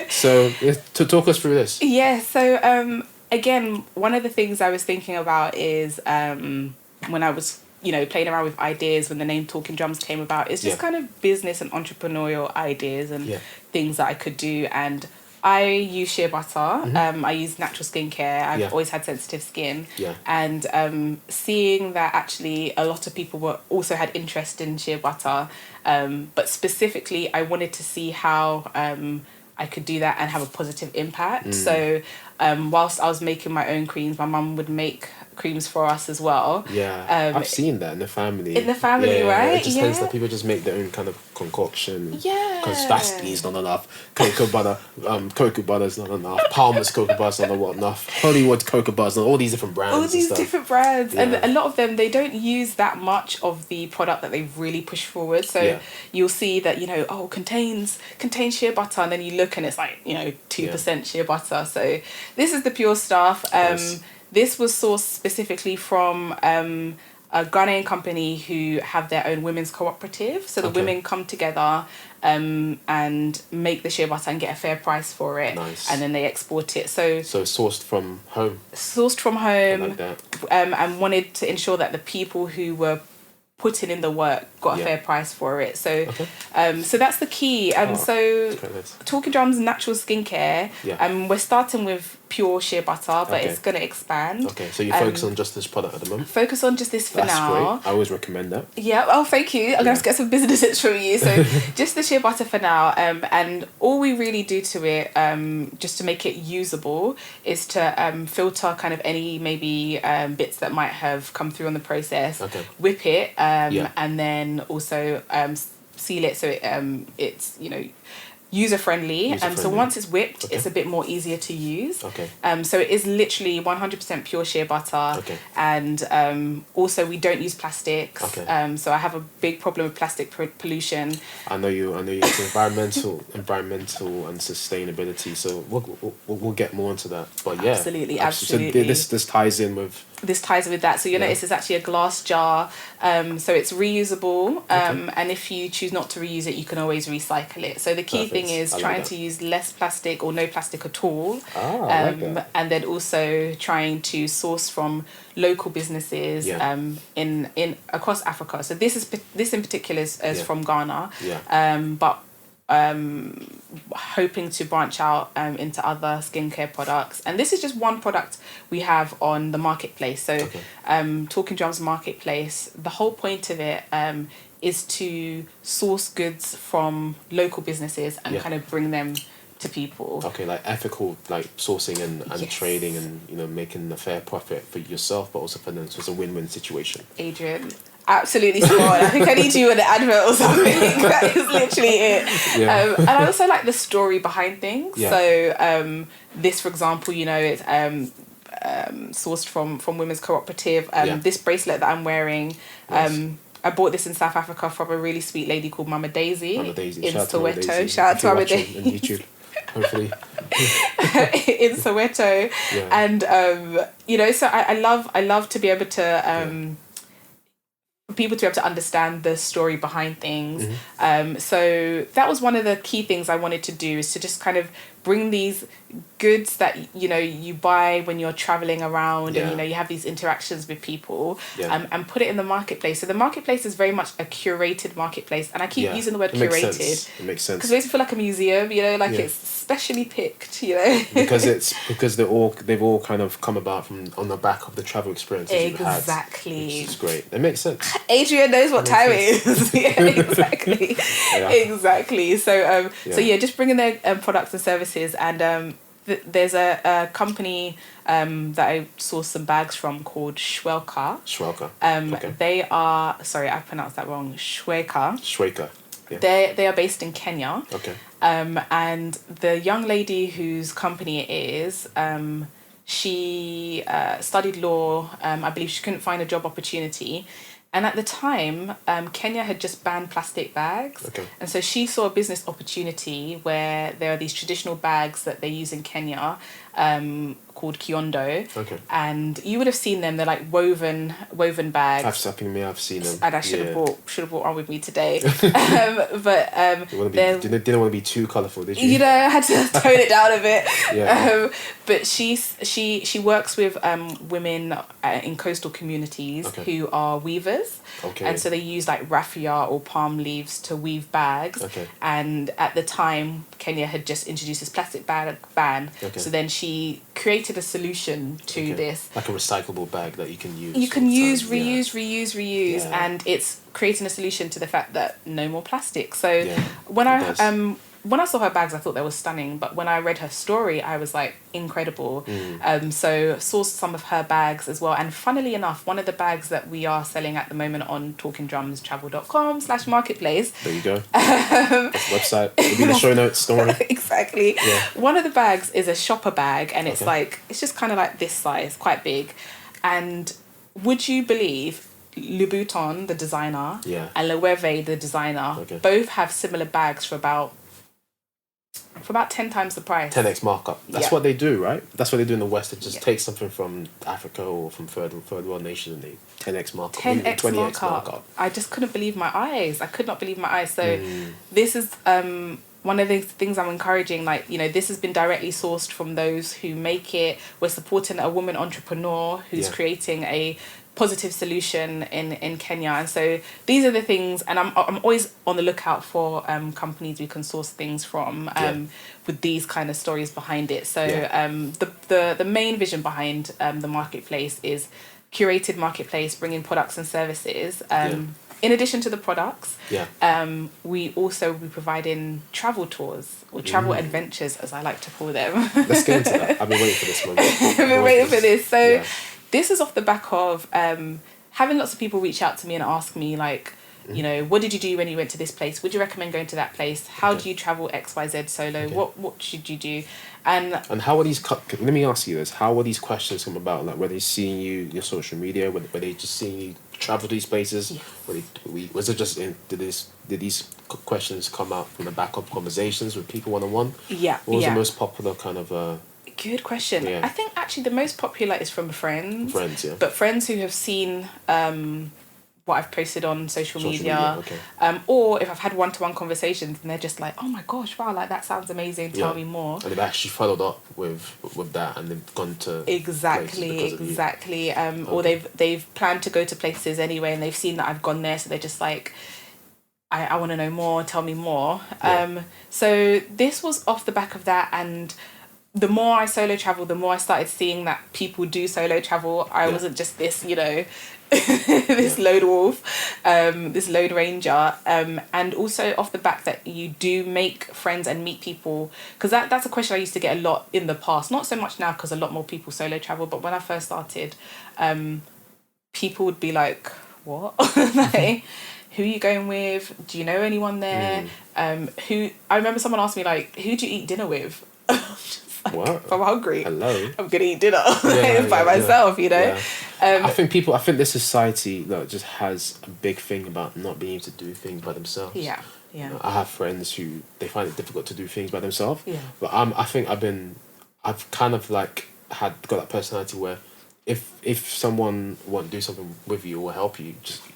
So to talk us through this. Yeah. So again, one of the things I was thinking about is when I was, you know, playing around with ideas when the name Talking Drums came about. It's just kind of business and entrepreneurial ideas and things that I could do. And I use shea butter. I use natural skincare. I've always had sensitive skin. And seeing that actually a lot of people also had interest in shea butter. But specifically, I wanted to see how I could do that and have a positive impact. So whilst I was making my own creams, my mum would make creams for us as well. Yeah, I've seen that in the family. In the family, right? It just tends that people just make their own kind of concoction. Yeah. Because Vaselines not enough, cocoa butter's not enough, Palmer's cocoa butter's not enough, Hollywood cocoa butter's not, all these different brands. All these different brands, Yeah. and a lot of them, they don't use that much of the product that they really push forward. So you'll see that, you know, contains shea butter, and then you look and it's like, you know, 2% shea butter. So this is the pure stuff. Nice. This was sourced specifically from a Ghanaian company who have their own women's cooperative. So the women come together and make the shea butter and get a fair price for it. Nice. And then they export it. So sourced from home. Sourced from home. I like that. And wanted to ensure that the people who were putting in the work got a fair price for it. So so that's the key. So Talking Drums natural skincare, we're starting with pure shea butter, but it's going to expand. Okay, so you focus on just this product at the moment? Focus on just this for That's now. Great. I always recommend that. Yeah, oh, thank you. I'm going to get some business tips from you. So just the shea butter for now. And all we really do to it, just to make it usable, is to filter kind of any maybe bits that might have come through on the process, whip it, and then also seal it so it's, you know, user friendly. So once it's whipped, it's a bit more easier to use. So it is literally 100% pure shea butter. And also we don't use plastics. So I have a big problem with plastic pollution. I know you. It's environmental and sustainability. So we'll get more into that. But yeah, absolutely. So this ties in with. This ties with that. So you'll notice it's actually a glass jar. So it's reusable. And if you choose not to reuse it, you can always recycle it. So the key thing is trying to use less plastic or no plastic at all. I like that. And then also trying to source from local businesses in across Africa. So this in particular is from Ghana. But hoping to branch out into other skincare products, and this is just one product we have on the marketplace. So Talking Drums marketplace, the whole point of it is to source goods from local businesses and kind of bring them to people. Like ethical, like sourcing and trading, and, you know, making a fair profit for yourself, but also for them. So it's a win-win situation. Adrian, absolutely spot on. I think I need you in an advert or something. That is literally it. And I also like the story behind things. So this, for example, you know, it's sourced from women's cooperative. This bracelet that I'm wearing, I bought this in South Africa from a really sweet lady called Mama Daisy in Soweto. Shout out to Mama Daisy on YouTube. Hopefully. In Soweto. And you know, so I love to be able to people to be able to understand the story behind things. So that was one of the key things I wanted to do, is to just kind of bring these goods that, you know, you buy when you're traveling around and, you know, you have these interactions with people, and put it in the marketplace. So the marketplace is very much a curated marketplace, and I keep using the word curated. It makes sense. Because it makes it feel like a museum, you know, like it's specially picked, you know. because they've all kind of come about from on the back of the travel experiences you've had. Exactly. Which is great. It makes sense. Adrian knows what time it is. Exactly. Exactly. So so just bringing their products and services, and there's a company that I sourced some bags from called Schwelka. They are, sorry, I pronounced that wrong. Schweka. Yeah. They are based in Kenya. And the young lady whose company it is, she studied law. I believe she couldn't find a job opportunity. And at the time, Kenya had just banned plastic bags. And so she saw a business opportunity where there are these traditional bags that they use in Kenya, called Kiondo. And you would have seen them. They're like woven bags. I've seen them. And I should have brought one with me today. But didn't want to be too colourful, did you? You know, I had to tone it down a bit. But she works with women in coastal communities who are weavers. And so they use like raffia or palm leaves to weave bags. And at the time, Kenya had just introduced this plastic bag ban. So then she created a solution to this. Like a recyclable bag that you can use. You can reuse. And it's creating a solution to the fact that no more plastic. So when I when I saw her bags, I thought they were stunning. But when I read her story, I was like, incredible. So sourced some of her bags as well. And funnily enough, one of the bags that we are selling at the moment on talkingdrumstravel.com/marketplace. There you go. That's the website. It'll be in the show notes. Don't worry. Exactly. Yeah. One of the bags is a shopper bag, and it's like, it's just kind of like this size, quite big. And would you believe Louboutin, the designer, and Loewe, the designer, both have similar bags for about 10 times the price. 10x markup. That's what they do, right? That's what they do in the West. They just take something from Africa or from third world nations and they 10x markup. 10x markup. I just couldn't believe my eyes. I could not believe my eyes. So this is one of the things I'm encouraging. Like, you know, this has been directly sourced from those who make it. We're supporting a woman entrepreneur who's creating a positive solution in Kenya, and so these are the things, and I'm always on the lookout for companies we can source things from with these kind of stories behind it. So the main vision behind the marketplace is curated marketplace, bringing products and services. In addition to the products, we also be providing travel tours or travel adventures, as I like to call them. Let's get into that. I've been waiting for this moment. I've been waiting for this. So. This is off the back of having lots of people reach out to me and ask me, like, you know, what did you do when you went to this place? Would you recommend going to that place? How do you travel XYZ solo? What should you do? And how are these? Let me ask you this: how are these questions come about? Like, were they seeing you your social media? Were they just seeing you travel to these places? Was it just did these questions come out from the back of conversations with people 1-on-1? Yeah. What was the most popular kind of? Good question. I think actually the most popular is from friends. Friends, yeah. But friends who have seen what I've posted on social media. Or if I've had one-to-one conversations and they're just like, oh my gosh, wow, like that sounds amazing, tell me more. And they've actually followed up with that and they've gone to Exactly. Or they've planned to go to places anyway and they've seen that I've gone there, so they're just like, I want to know more, tell me more. So this was off the back of that, and the more I solo travel, the more I started seeing that people do solo travel. I wasn't just this, you know, this lone wolf, this lone ranger. And also off the back that you do make friends and meet people. Because that's a question I used to get a lot in the past. Not so much now because a lot more people solo travel. But when I first started, people would be like, what? Like, who are you going with? Do you know anyone there? I remember someone asked me, like, who do you eat dinner with? Like, what? If I'm hungry, hello, I'm gonna eat dinner by myself, you know. I think this society just has a big thing about not being able to do things by themselves. Yeah. I have friends who they find it difficult to do things by themselves. But I've kind of like got that personality where if someone won't do something with you or help you, you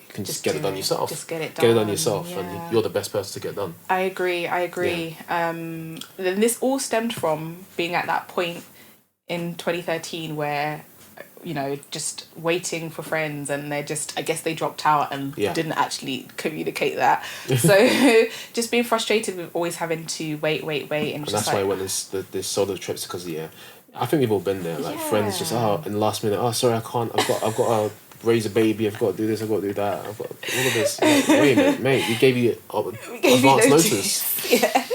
can just get it done yourself. Just get it done. Get it done yourself, and you're the best person to get done. I agree. Then this all stemmed from being at that point in 2013 where, you know, just waiting for friends, and I guess they dropped out and didn't actually communicate that. So just being frustrated with always having to wait, and just that's why I went this solo trips, because I think we've all been there. Like friends just in the last minute. Oh, sorry, I can't. I've got to raise a baby. I've got to do this. I've got to do that. I've got all of this. Like, wait a minute, mate. We gave you advance notice. Yeah.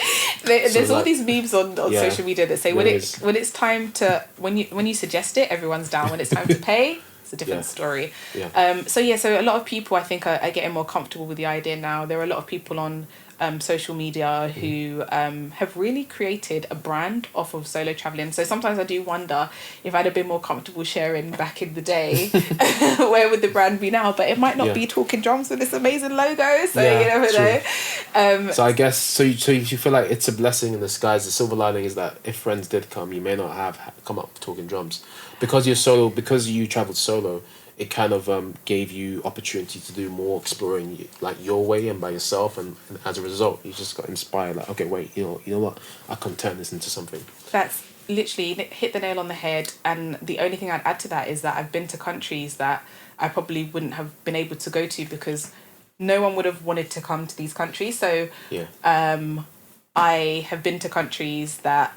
There's all these memes on social media that say when it's time to when you suggest it, everyone's down. When it's time to pay, it's a different story. So a lot of people I think are getting more comfortable with the idea now. There are a lot of people on social media who have really created a brand off of solo traveling. So sometimes I do wonder if I'd have been more comfortable sharing back in the day, where would the brand be now? But it might not be Talking Drums with this amazing logo. So you never know. So I guess so you feel like it's a blessing in disguise. The silver lining is that if friends did come, you may not have come up Talking Drums because you're solo. Because you travelled solo, it kind of gave you opportunity to do more exploring, like your way and by yourself, and as a result, you just got inspired. Like, okay, wait, you know what? I can turn this into something. That's literally hit the nail on the head. And the only thing I'd add to that is that I've been to countries that I probably wouldn't have been able to go to because no one would have wanted to come to these countries. So I have been to countries that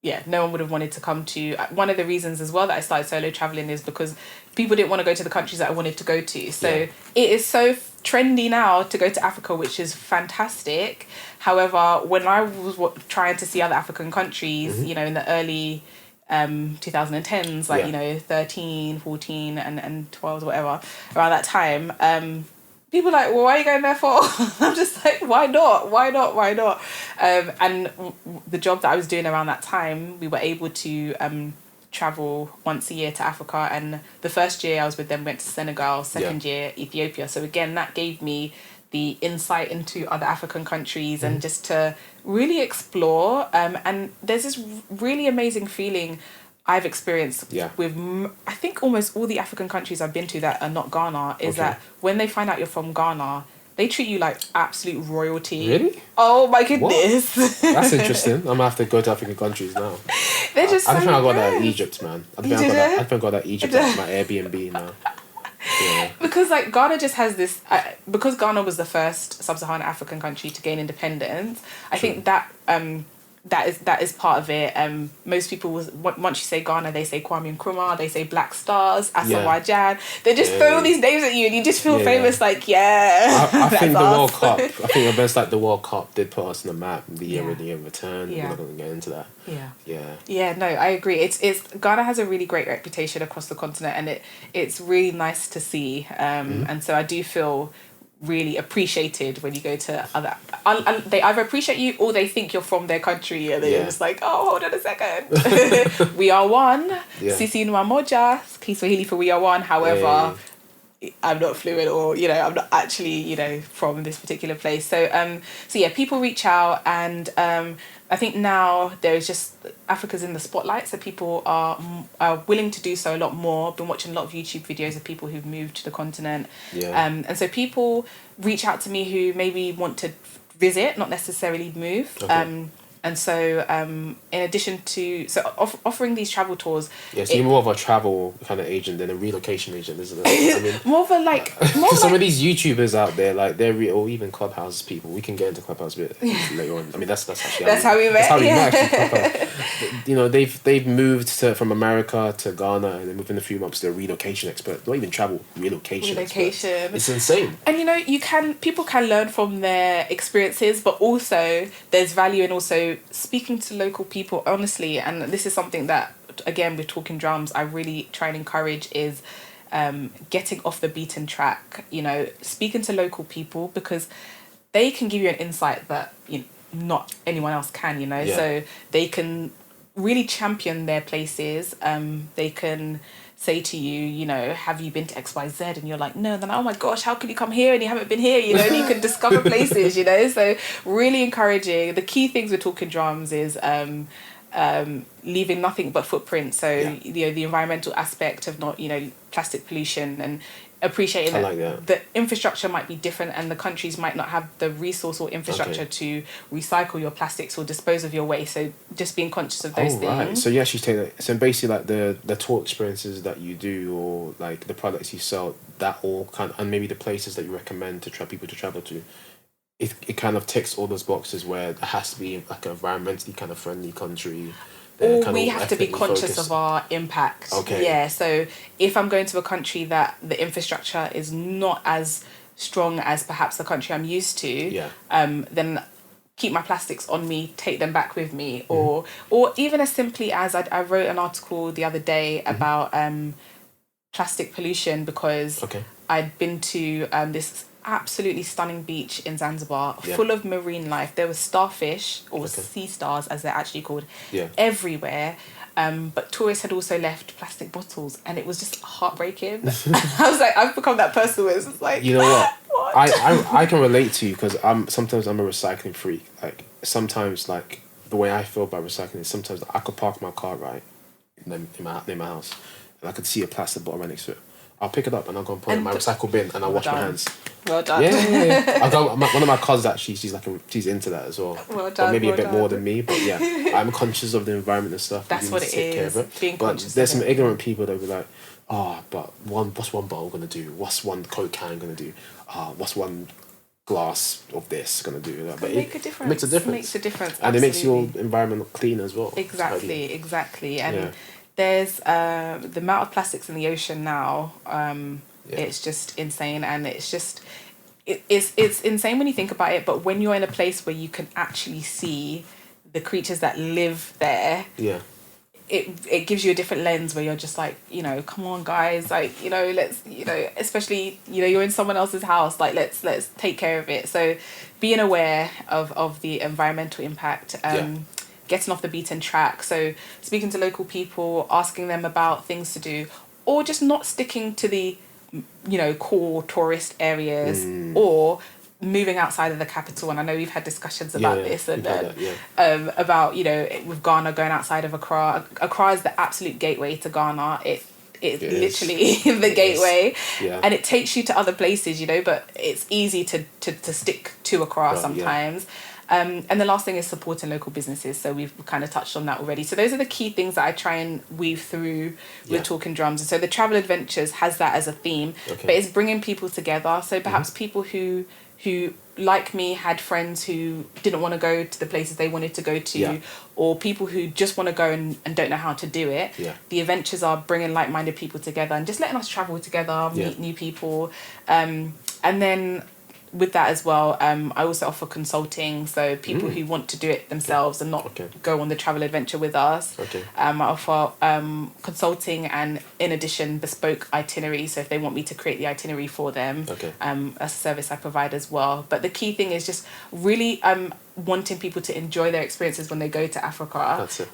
no one would have wanted to come to. One of the reasons as well that I started solo traveling is because people didn't want to go to the countries that I wanted to go to. So it is so trendy now to go to Africa, which is fantastic. However, when I was trying to see other African countries, you know, in the early 2010s, like, you know, 13, 14 and 12, whatever, around that time, people are like, well, why are you going there for? I'm just like, why not? And the job that I was doing around that time, we were able to travel once a year to Africa. And the first year I was with them, went to Senegal, second year, Ethiopia. So again, that gave me the insight into other African countries and just to really explore. And there's this really amazing feeling I've experienced with, I think, almost all the African countries I've been to that are not Ghana, is that when they find out you're from Ghana, they treat you like absolute royalty. Really? Oh my goodness. That's interesting. I'm gonna have to go to African countries now. They're just I think I got that nice. in Egypt, man. I think I got that Egypt at my Airbnb now. Yeah. Because like Ghana just has this, because Ghana was the first sub-Saharan African country to gain independence. I think that that is part of it. Most people once you say Ghana, they say Kwame Nkrumah, they say Black Stars, Asawajan. They just throw all these names at you, and you just feel famous. Like I think the World Cup. I think the best like the World Cup did put us on the map. The year in return. We're not gonna get into that. Yeah. No, I agree. It's Ghana has a really great reputation across the continent, and it's really nice to see. And so I do feel really appreciated when you go to other. They either appreciate you or they think you're from their country, and they're just like, oh, hold on a second. We are one. Sisi Nwa Moja, Kiswahili for we are one. However, I'm not fluent, or you know, I'm not actually, you know, from this particular place. So yeah, people reach out, and I think now there's just Africa's in the spotlight, so people are willing to do so a lot more. I've been watching a lot of YouTube videos of people who've moved to the continent, and so people reach out to me who maybe want to visit, not necessarily move. And so, in addition to offering these travel tours, so you're more of a travel kind of agent than a relocation agent, isn't it? I mean, more of a like. Some of these YouTubers out there, like or even Clubhouse people. We can get into Clubhouse a bit later on. I mean, that's actually how we met. That's how we met. Actually, you know, they've moved from America to Ghana, and then within a few months they're a relocation expert. Not even travel, relocation. Expert. It's insane. And you know, people can learn from their experiences, but also there's value in also speaking to local people honestly. And this is something that, again, with Talking Drums, I really try and encourage is getting off the beaten track, you know, speaking to local people, because they can give you an insight that, you know, not anyone else can, you know. So they can really champion their places. They can say to you, you know, have you been to XYZ? And you're like, no. Then, oh my gosh, how could you come here and you haven't been here? You know, and you can discover places, you know. So really encouraging. The key things with Talking Drums is leaving nothing but footprints. So, you know, the environmental aspect of not, you know, plastic pollution, and appreciating that the infrastructure might be different and the countries might not have the resource or infrastructure to recycle your plastics or dispose of your waste. So just being conscious of those things. Right. So you actually take that. So basically, like the tour experiences that you do, or like the products you sell, that all kind of, and maybe the places that you recommend to people to travel to, it kind of ticks all those boxes where it has to be like an environmentally kind of friendly country. Or we have to be conscious of our impact. Yeah, so if I'm going to a country that the infrastructure is not as strong as perhaps the country I'm used to, then keep my plastics on me, take them back with me. Or even as simply as I wrote an article the other day about plastic pollution, because I'd been to this absolutely stunning beach in Zanzibar, full of marine life. There was starfish, or sea stars as they're actually called, everywhere. But tourists had also left plastic bottles, and it was just heartbreaking. I was like, I've become that person where it's just like, you know what? I can relate to you, because sometimes I'm a recycling freak. Like sometimes, like the way I feel about recycling is sometimes I could park my car right in my house, and I could see a plastic bottle right next to it. I'll pick it up and I'll go and put it in my recycle bin, and I'll wash my hands. Well done. Yeah. I go. One of my cousins actually, she's into that as well. Well done. Or maybe a bit more than me, but yeah, I'm conscious of the environment and stuff. That's what it is. Being conscious. There's some ignorant people that will be like, what's one bottle gonna do? What's one Coke can gonna do? What's one glass of this going to do that? But make a difference. It makes a difference. Makes a difference. And it makes your absolutely. environment clean as well. Exactly. And Yeah. there's the amount of plastics in the ocean now. It's just insane, and it's just it's insane when you think about it. But when you're in a place where you can actually see the creatures that live there, it gives you a different lens where you're just like, you know, come on guys, like, you know, let's, you know, especially, you know, you're in someone else's house, like let's take care of it. So being aware of the environmental impact, getting off the beaten track. So speaking to local people, asking them about things to do, or just not sticking to the, you know, core tourist areas, or moving outside of the capital. And I know we've had discussions about this, and about, you know, with Ghana going outside of Accra. Accra is the absolute gateway to Ghana. It's literally the gateway, and it takes you to other places, you know, but it's easy to stick to Accra sometimes. And the last thing is supporting local businesses. So we've kind of touched on that already. So those are the key things that I try and weave through with Talking Drums. And so the Travel Adventures has that as a theme, but it's bringing people together. So perhaps people who like me had friends who didn't want to go to the places they wanted to go to, or people who just want to go and don't know how to do it. The adventures are bringing like-minded people together and just letting us travel together, meet new people. And then with that as well, I also offer consulting, so people who want to do it themselves and not go on the travel adventure with us. I offer consulting and, in addition, bespoke itineraries, so if they want me to create the itinerary for them, that's a service I provide as well. But the key thing is just really wanting people to enjoy their experiences when they go to Africa. That's it.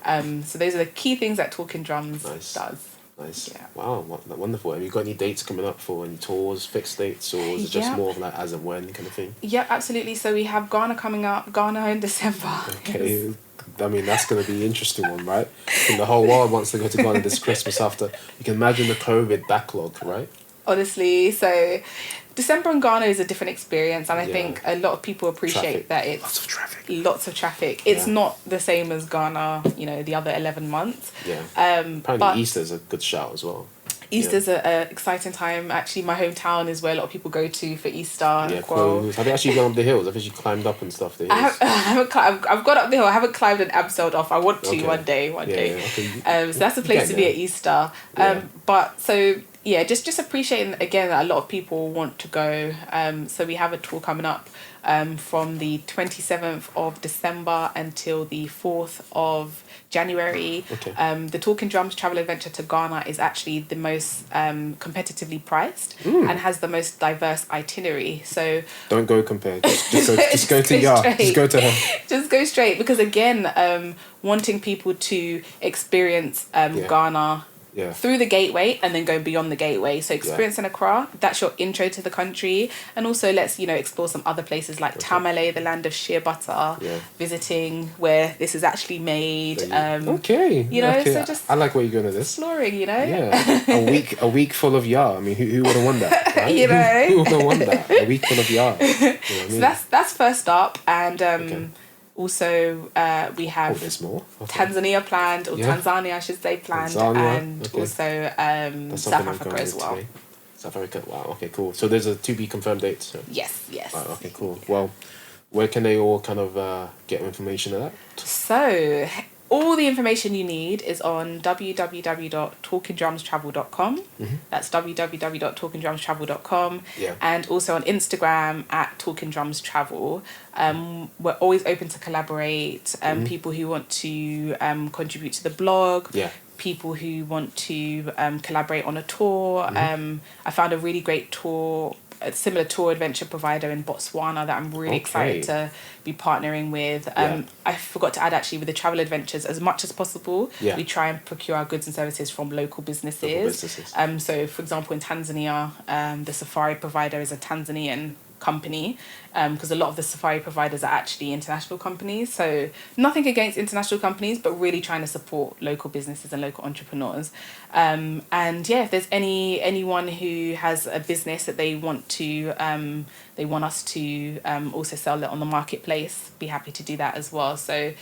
So those are the key things that Talking Drums does. Nice. Yeah. Wow, wonderful. Have you got any dates coming up for any tours, fixed dates, or is it just more of like as and when kind of thing? Yeah, absolutely. So we have Ghana coming up, Ghana in December. Okay. I mean, that's going to be an interesting one, right? And the whole world wants to go to Ghana this Christmas after. You can imagine the COVID backlog, right? Honestly, so December in Ghana is a different experience, and I think a lot of people appreciate that it's lots of traffic. It's not the same as Ghana, you know, the other 11 months. Apparently Easter's a good shout as well. Easter's an exciting time. Actually, my hometown is where a lot of people go to for Easter. Yeah, cool. Have you actually gone up the hills? Have you actually climbed up and stuff? The hills? I've gone up the hill. I haven't climbed an abseiled off. I want to one day. So that's the place to be at Easter. But so just appreciating again that a lot of people want to go. So we have a tour coming up from the 27th of December until the 4th of January. The Talking Drums Travel Adventure to Ghana is actually the most competitively priced and has the most diverse itinerary. So don't go compare. Just go to Yaa. Just go to her. Just go straight, because again, wanting people to experience Ghana through the gateway and then going beyond the gateway. So experiencing Accra, that's your intro to the country. And also let's, explore some other places like Tamale, the land of shea butter, visiting where this is actually made. So just I like where you're going to this. Exploring, a week full of Yaa. I mean, who would have won that? Right? Who would have won that? A week full of Yaa. You know what I mean? So that's first up, and also, we have Tanzania planned, or Tanzania, I should say, planned, and also South Africa as well. South Africa, wow, okay, cool. So there's a to be confirmed date. So. Yes. Right, okay, cool. Well, where can they all kind of get information of that? So, all the information you need is on www.talkingdrumstravel.com. That's www.talkingdrumstravel.com. And also on Instagram at talkingdrumstravel. We're always open to collaborate. People who want to contribute to the blog. People who want to collaborate on a tour. I found a really great a similar tour adventure provider in Botswana that I'm really excited to be partnering with. I forgot to add, actually, with the travel adventures, as much as possible, we try and procure our goods and services from local businesses. So, for example, in Tanzania, the safari provider is a Tanzanian company, because a lot of the safari providers are actually international companies. So nothing against international companies, but really trying to support local businesses and local entrepreneurs. And if there's anyone who has a business that they want us to also sell it on the marketplace, be happy to do that as well. So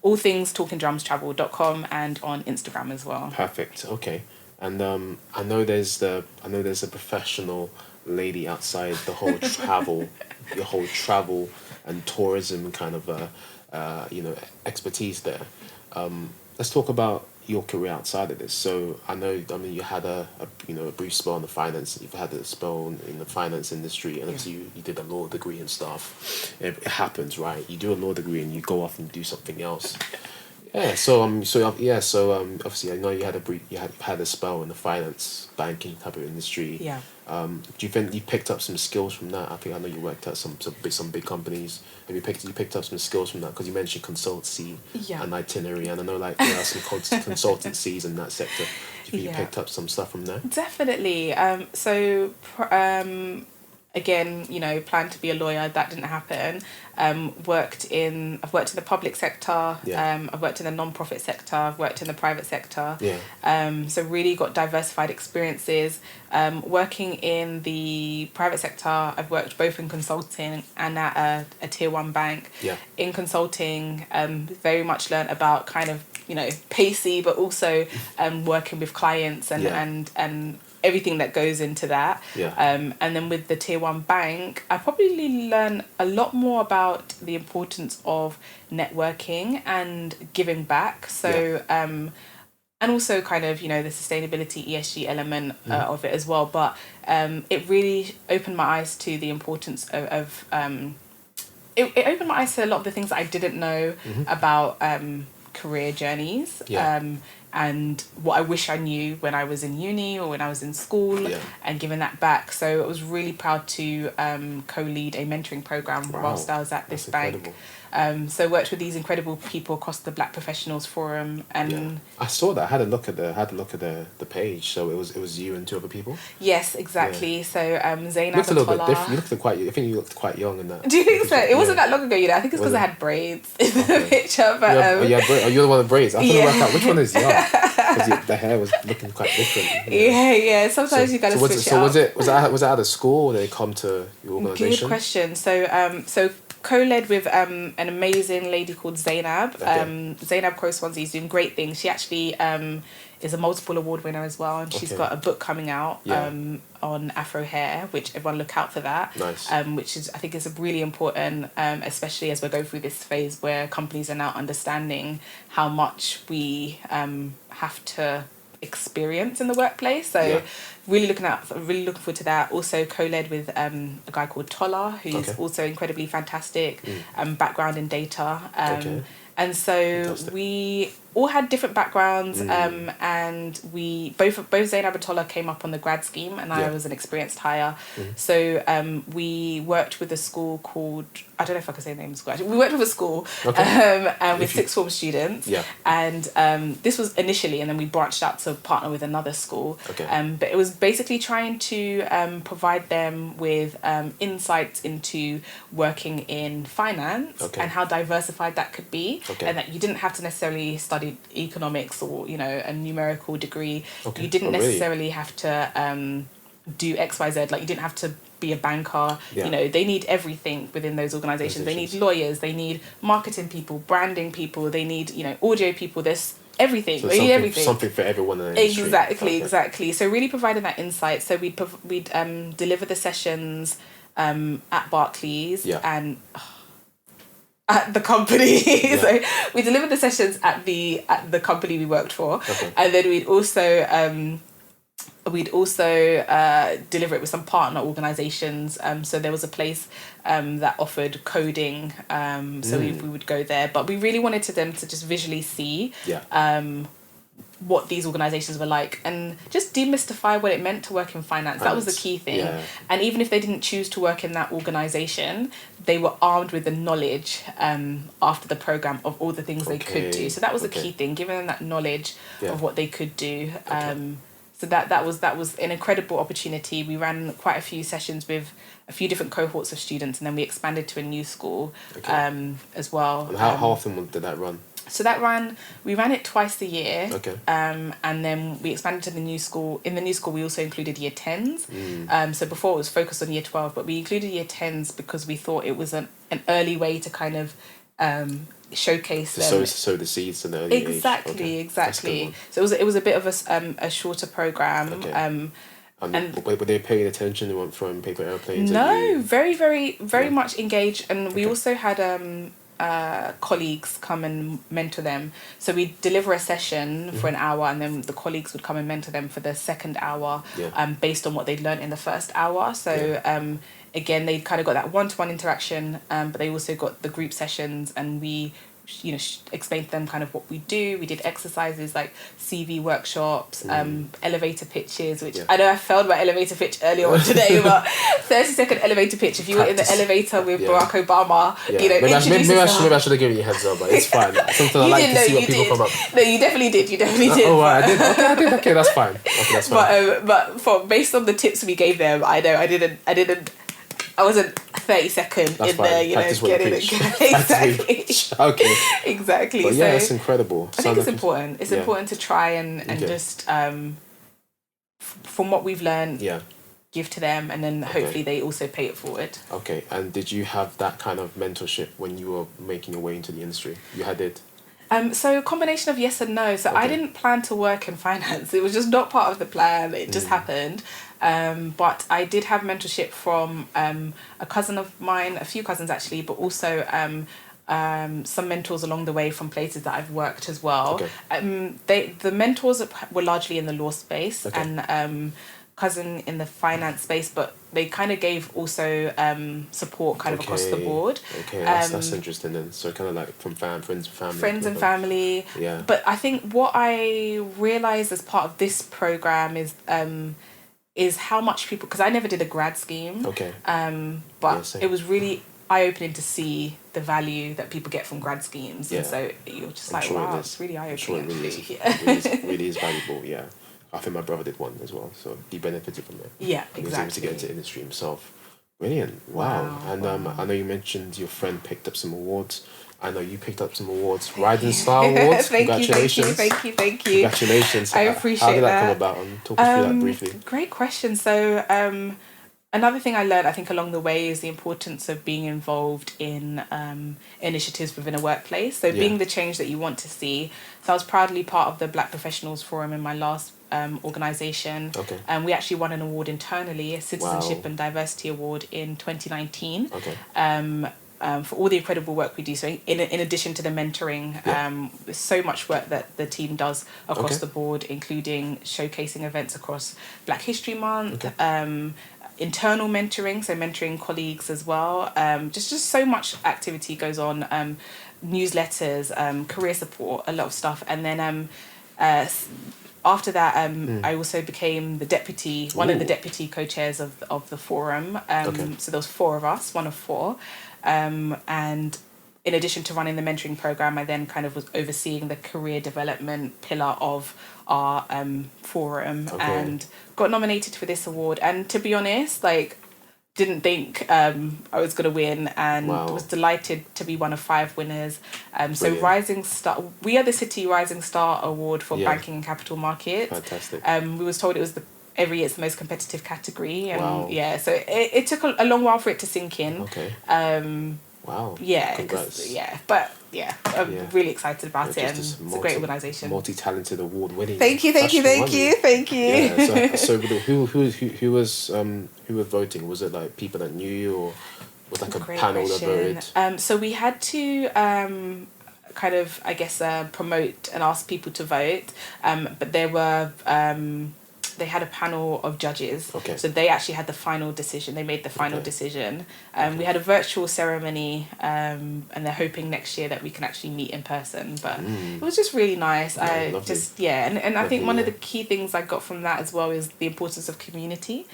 all things talkingdrumstravel.com and on Instagram as well. Perfect. Okay. And I know there's a professional lady outside the whole travel and tourism kind of expertise there. Let's talk about your career outside of this. So I mean, you had a brief spell in the finance. You've had a spell in the finance industry, and obviously you did a law degree and stuff. It happens, right? You do a law degree and you go off and do something else. Yeah. Obviously I know you had a spell in the finance banking type of industry. Yeah. Do you think you picked up some skills from that? I know you worked at some big companies. Have you picked up some skills from that? Because you mentioned consultancy and itinerary, and I know like there are some consultancies in that sector. Do you think you picked up some stuff from there? Definitely. Again, planned to be a lawyer. That didn't happen. I've worked in the public sector. Yeah. I've worked in the non-profit sector. I've worked in the private sector. Yeah. So really got diversified experiences. Working in the private sector, I've worked both in consulting and at a tier 1 bank. Yeah. In consulting, very much learned about kind of pacey, but also working with clients and everything that goes into that. Yeah. And then with the tier 1 bank, I probably learned a lot more about the importance of networking and giving back. So, and also kind of, the sustainability ESG element of it as well. But it really opened my eyes to the importance of it opened my eyes to a lot of the things that I didn't know about career journeys. And what I wish I knew when I was in uni or when I was in school, and giving that back. So I was really proud to co-lead a mentoring program whilst I was at this bank. So worked with these incredible people across the Black Professionals Forum, and I saw that. I had a look at the page. So it was you and 2 other people. Yes, exactly. Yeah. So Zainab looked a little bit Atola. different. I think you looked quite young in that. Do you think so? It wasn't that long ago, I think it's because I had braids in the picture. But you're the one with braids. I couldn't work out which one is young, because the hair was looking quite different. Yeah. Sometimes you gotta switch it up. Was that out of school, or did they come to your organisation? Good question. So co-led with an amazing lady called Zainab. Zainab Swansea is doing great things. She actually is a multiple award winner as well, and she's got a book coming out on Afro hair, which everyone look out for that. Nice. Which is, I think, is really important, especially as we go through this phase where companies are now understanding how much we have to experience in the workplace. So really looking forward to that. Also co-led with a guy called Tola, who's also incredibly fantastic, background in data. And so Fantastic. We all had different backgrounds, and we both Zainab and Tola came up on the grad scheme, and I was an experienced hire. So we worked with a school called, I don't know if I can say the name of the school. Actually, we worked with a school and with sixth form students. And this was initially, and then we branched out to partner with another school. But it was basically trying to provide them with insights into working in finance and how diversified that could be, and that you didn't have to necessarily study economics or a numerical degree. You didn't necessarily have to do XYZ. Like, you didn't have to be a banker. They need everything within those organizations. They need lawyers, they need marketing people, branding people, they need audio people. There's everything. So they need everything. Something for everyone in the industry. Exactly. So really providing that insight. So we'd deliver the sessions at Barclays and at the company. So we delivered the sessions at the company we worked for, and then we'd also deliver it with some partner organizations. So there was a place that offered coding, so we would go there, but we really wanted them to just visually see what these organizations were like, and just demystify what it meant to work in finance. That was the key thing. And even if they didn't choose to work in that organization, they were armed with the knowledge after the program of all the things they could do. So that was the key thing, giving them that knowledge of what they could do. So that was an incredible opportunity. We ran quite a few sessions with a few different cohorts of students, and then we expanded to a new school as well. And how often did that run? So we ran it twice a year. And then we expanded to the new school. In the new school, we also included year 10s. So before it was focused on year 12, but we included year 10s because we thought it was an early way to kind of showcase them. Sow the seeds in the early age. Exactly. So it was a bit of a shorter program. And were they paying attention? They weren't throwing paper airplanes? No, very much engaged. And we also had colleagues come and mentor them. So we deliver a session for an hour, and then the colleagues would come and mentor them for the second hour, based on what they'd learned in the first hour. So again, they kind of got that one-to-one interaction, but they also got the group sessions, and we explained to them kind of what we do. We did exercises like CV workshops, elevator pitches, which I know I failed my elevator pitch earlier on today, but 30-second elevator pitch. If you were in the elevator with Barack Obama, maybe I should have given you a heads up, but it's fine. Sometimes I like to see what people come up. No, you definitely did. Oh, right, I did. Okay, that's fine. But based on the tips we gave them, I know I wasn't 30-second in there, getting it. Exactly. Okay. Exactly. But yeah, it's incredible. I think it's important. It's important to try and just from what we've learned, give to them, and then hopefully they also pay it forward. Okay. And did you have that kind of mentorship when you were making your way into the industry? You had it? So a combination of yes and no. So I didn't plan to work in finance. It was just not part of the plan. It just happened. But I did have mentorship from a cousin of mine, a few cousins actually, but also some mentors along the way from places that I've worked as well. The mentors were largely in the law space, and cousin in the finance space, but they kind of gave also support kind of across the board. That's interesting then. So kind of like from friends and family. Yeah. But I think what I realized as part of this program is how much people, because I never did a grad scheme. But it was really eye-opening to see the value that people get from grad schemes. And so you're just wow, it's really eye-opening. It really is valuable, yeah. I think my brother did one as well, so he benefited from it. Yeah, exactly. He was able to get into the industry himself. Brilliant. Wow. And I know you mentioned your friend picked up some awards. I know you picked up some awards. Rising Star Awards. Congratulations. Thank you. Congratulations. I appreciate that. How did that come about? Talk us through that briefly. Great question. So another thing I learned, I think, along the way is the importance of being involved in initiatives within a workplace. So being the change that you want to see. So I was proudly part of the Black Professionals Forum in my last organisation. We actually won an award internally, a Citizenship and Diversity Award in 2019. For all the incredible work we do. So in addition to the mentoring, there's so much work that the team does across the board, including showcasing events across Black History Month, internal mentoring, so mentoring colleagues as well. Just so much activity goes on, newsletters, career support, a lot of stuff. And then after that, I also became one of the deputy co-chairs of the forum. So there was 4 of us, one of 4. And in addition to running the mentoring program, I then kind of was overseeing the career development pillar of our forum and got nominated for this award. And to be honest, didn't think I was going to win, and was delighted to be one of 5 winners. So Rising Star, we are the City Rising Star Award for banking and capital markets. Fantastic. We was told it was every year it's the most competitive category, and so it took a long while for it to sink in. Wow. Yeah. Congrats. I'm really excited about it, and it's a great organisation. Multi-talented award-winning. Thank you. Yeah, so who was voting? Was it like people that knew you, or was like a panel that voted? So we had to kind of, I guess, promote and ask people to vote, but there were they had a panel of judges. So they actually had the final decision. They made the final decision. We had a virtual ceremony, and they're hoping next year that we can actually meet in person. But it was just really nice. And I think one of the key things I got from that as well is the importance of community.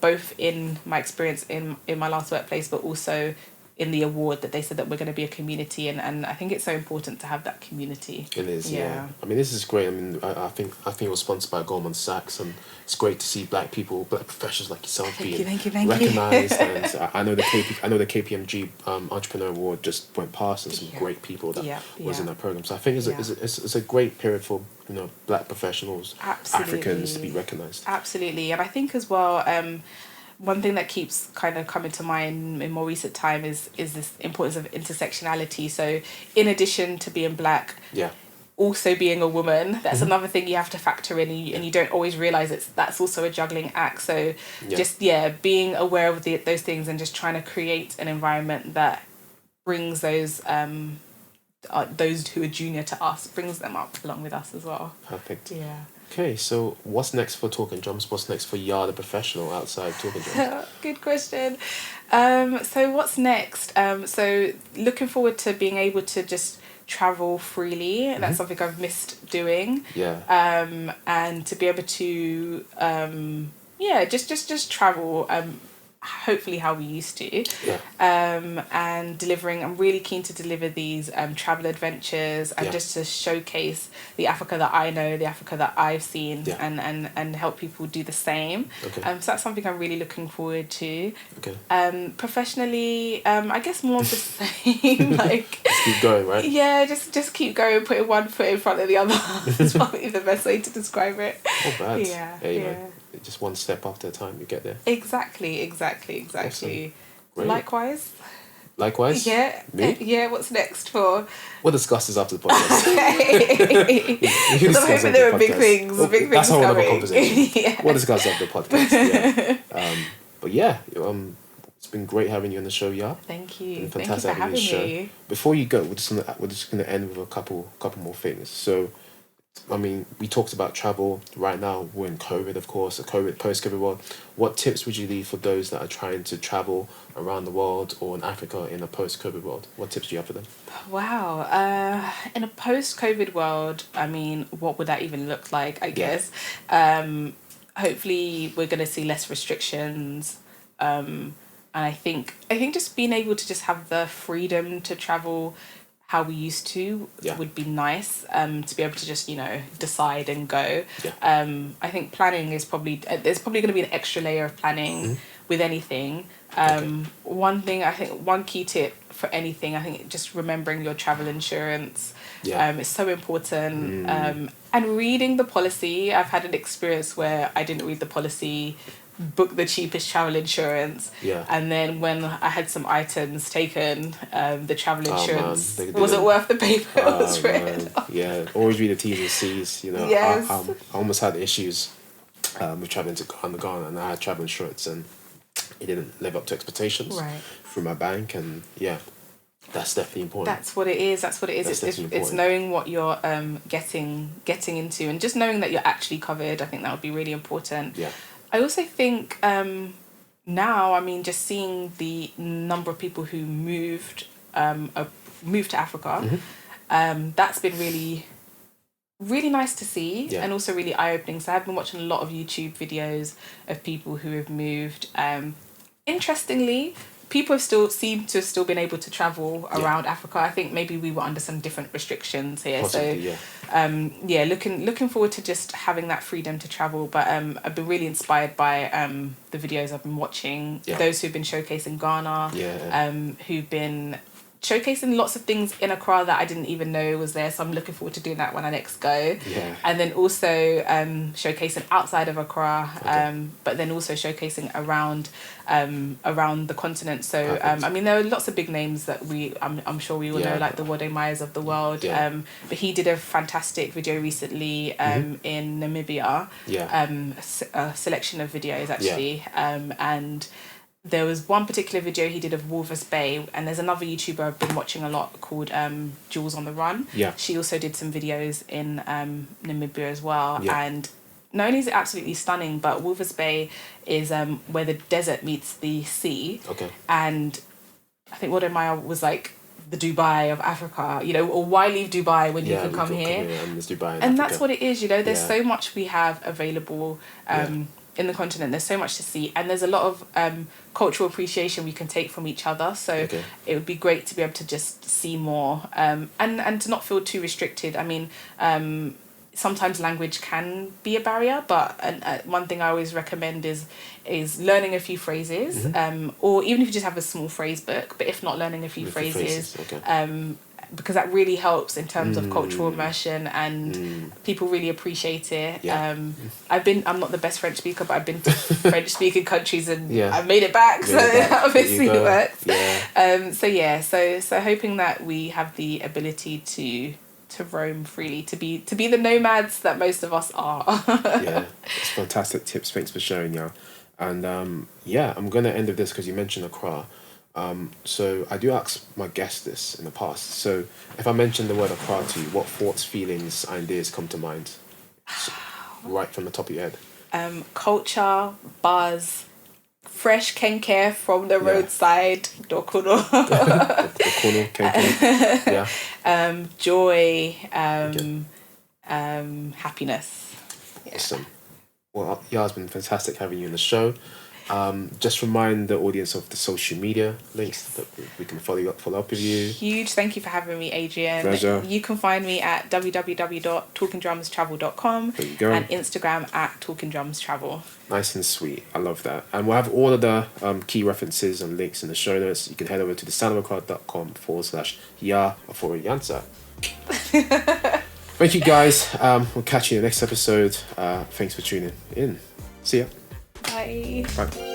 Both in my experience in my last workplace, but also in the award, that they said that we're going to be a community, and I think it's so important to have that community. It is, I mean, this is great. I mean, I think it was sponsored by Goldman Sachs, and it's great to see Black people, Black professionals like yourself being recognised. And I know the KPMG Entrepreneur Award just went past, and some great people that was in that program. So I think it's a great period for Black professionals, Africans, to be recognised. Absolutely, and I think as well. One thing that keeps kind of coming to mind in more recent time is this importance of intersectionality. So in addition to being Black, also being a woman, that's another thing you have to factor in, and you don't always realize that's also a juggling act. So just being aware of those things and just trying to create an environment that brings those who are junior to us, brings them up along with us as well. Perfect. Yeah. Okay, so what's next for Talking Drums? What's next for Yaa the professional outside Talking Drums? Good question. So what's next? So looking forward to being able to just travel freely. That's something I've missed doing. Yeah. And to be able to just travel. Hopefully how we used to. And delivering. I'm really keen to deliver these travel adventures and just to showcase the Africa that I know, the Africa that I've seen, and help people do the same. Okay. So that's something I'm really looking forward to. Okay. Professionally, I guess more of the same. Like just keep going, right? Yeah, just keep going, putting one foot in front of the other. That's probably the best way to describe it. Oh, bad. Yeah. Know, just one step after a time, you get there. Exactly. Awesome. Likewise. Yeah. Me? Yeah. What's next for? We'll discuss this after the podcast. I'm hoping there are big things. That's a whole other coming. conversation. We'll discuss after the podcast. Yeah. But yeah, it's been great having you on the show, Yaa. Thank you. It's been fantastic having you on the show. Before you go, we're just gonna end with a couple more things. So, I mean, we talked about travel. Right now, we're in COVID, of course, post-COVID world. What tips would you leave for those that are trying to travel around the world or in Africa in a post-COVID world? What tips do you have for them? Wow. In a post-COVID world, I mean, what would that even look like, I guess? Hopefully, we're going to see less restrictions. And I think just being able to just have the freedom to travel how we used to would be nice, to be able to just, decide and go. I think planning is there's probably going to be an extra layer of planning with anything. One key tip for anything, I think just remembering your travel insurance. It's so important. And reading the policy. I've had an experience where I didn't read the policy, book the cheapest travel insurance, and then when I had some items taken, the travel insurance wasn't worth the paper it was written. Always read the T's and C's. Yes. I almost had issues with traveling to Ghana, and I had travel insurance, and it didn't live up to expectations through my bank, and that's definitely important. That's what it is. It's knowing what you're getting into, and just knowing that you're actually covered. I think that would be really important. I also think now, I mean, just seeing the number of people who moved to Africa, that's been really, really nice to see, and also really eye-opening. So I've been watching a lot of YouTube videos of people who have moved. Interestingly, people have still been able to travel around Africa. I think maybe we were under some different restrictions here. Possibly, looking forward to just having that freedom to travel. But I've been really inspired by the videos I've been watching. Those who've been showcasing Ghana, who've been showcasing lots of things in Accra that I didn't even know was there. So I'm looking forward to doing that when I next go. And then also showcasing outside of Accra, but then also showcasing around the continent. So I mean, there are lots of big names that I'm sure we all know, like the Wode Myers of the world. But he did a fantastic video recently in Namibia. A selection of videos actually, and there was one particular video he did of Walvis Bay, and there's another YouTuber I've been watching a lot called Jules on the Run. She also did some videos in Namibia as well, and not only is it absolutely stunning, but Walvis Bay is where the desert meets the sea. And I think Wode Meyer was like the Dubai of Africa, or why leave Dubai when you can come here? And that's what it is, there's so much we have available in the continent. There's so much to see, and there's a lot of cultural appreciation we can take from each other. So it would be great to be able to just see more, and to not feel too restricted. I mean, sometimes language can be a barrier, but one thing I always recommend is learning a few phrases, or even if you just have a small phrase book, but if not, learning a few phrases. Because that really helps in terms of cultural immersion, and people really appreciate it. I'm not the best French speaker, but I've been to French speaking countries and I've made it back, so that obviously works. So hoping that we have the ability to to roam freely, to be the nomads that most of us are. Yeah, it's fantastic tips. Thanks for sharing, Yaa. And I'm gonna end with this because you mentioned Accra. So I do ask my guests this in the past. So if I mention the word Accra to you, what thoughts, feelings, ideas come to mind? So, right from the top of your head. Culture, buzz, fresh kenke from the roadside, dokuno. Dokuno, kenke. Yeah. Joy, happiness. Yeah. Awesome. Well, Yaa, it's been fantastic having you on the show. Just remind the audience of the social media links that we can follow up with you. Huge thank you for having me, Adrian. Pleasure. You can find me at www.talkingdrumstravel.com There you go. and Instagram at talkingdrumstravel. Nice and sweet. I love that. And we'll have all of the key references and links in the show notes. You can head over to thesoundofaccra.com/Yaa Ofori-Ansah. Thank you, guys. We'll catch you in the next episode. Thanks for tuning in. See ya. Bye. Bye.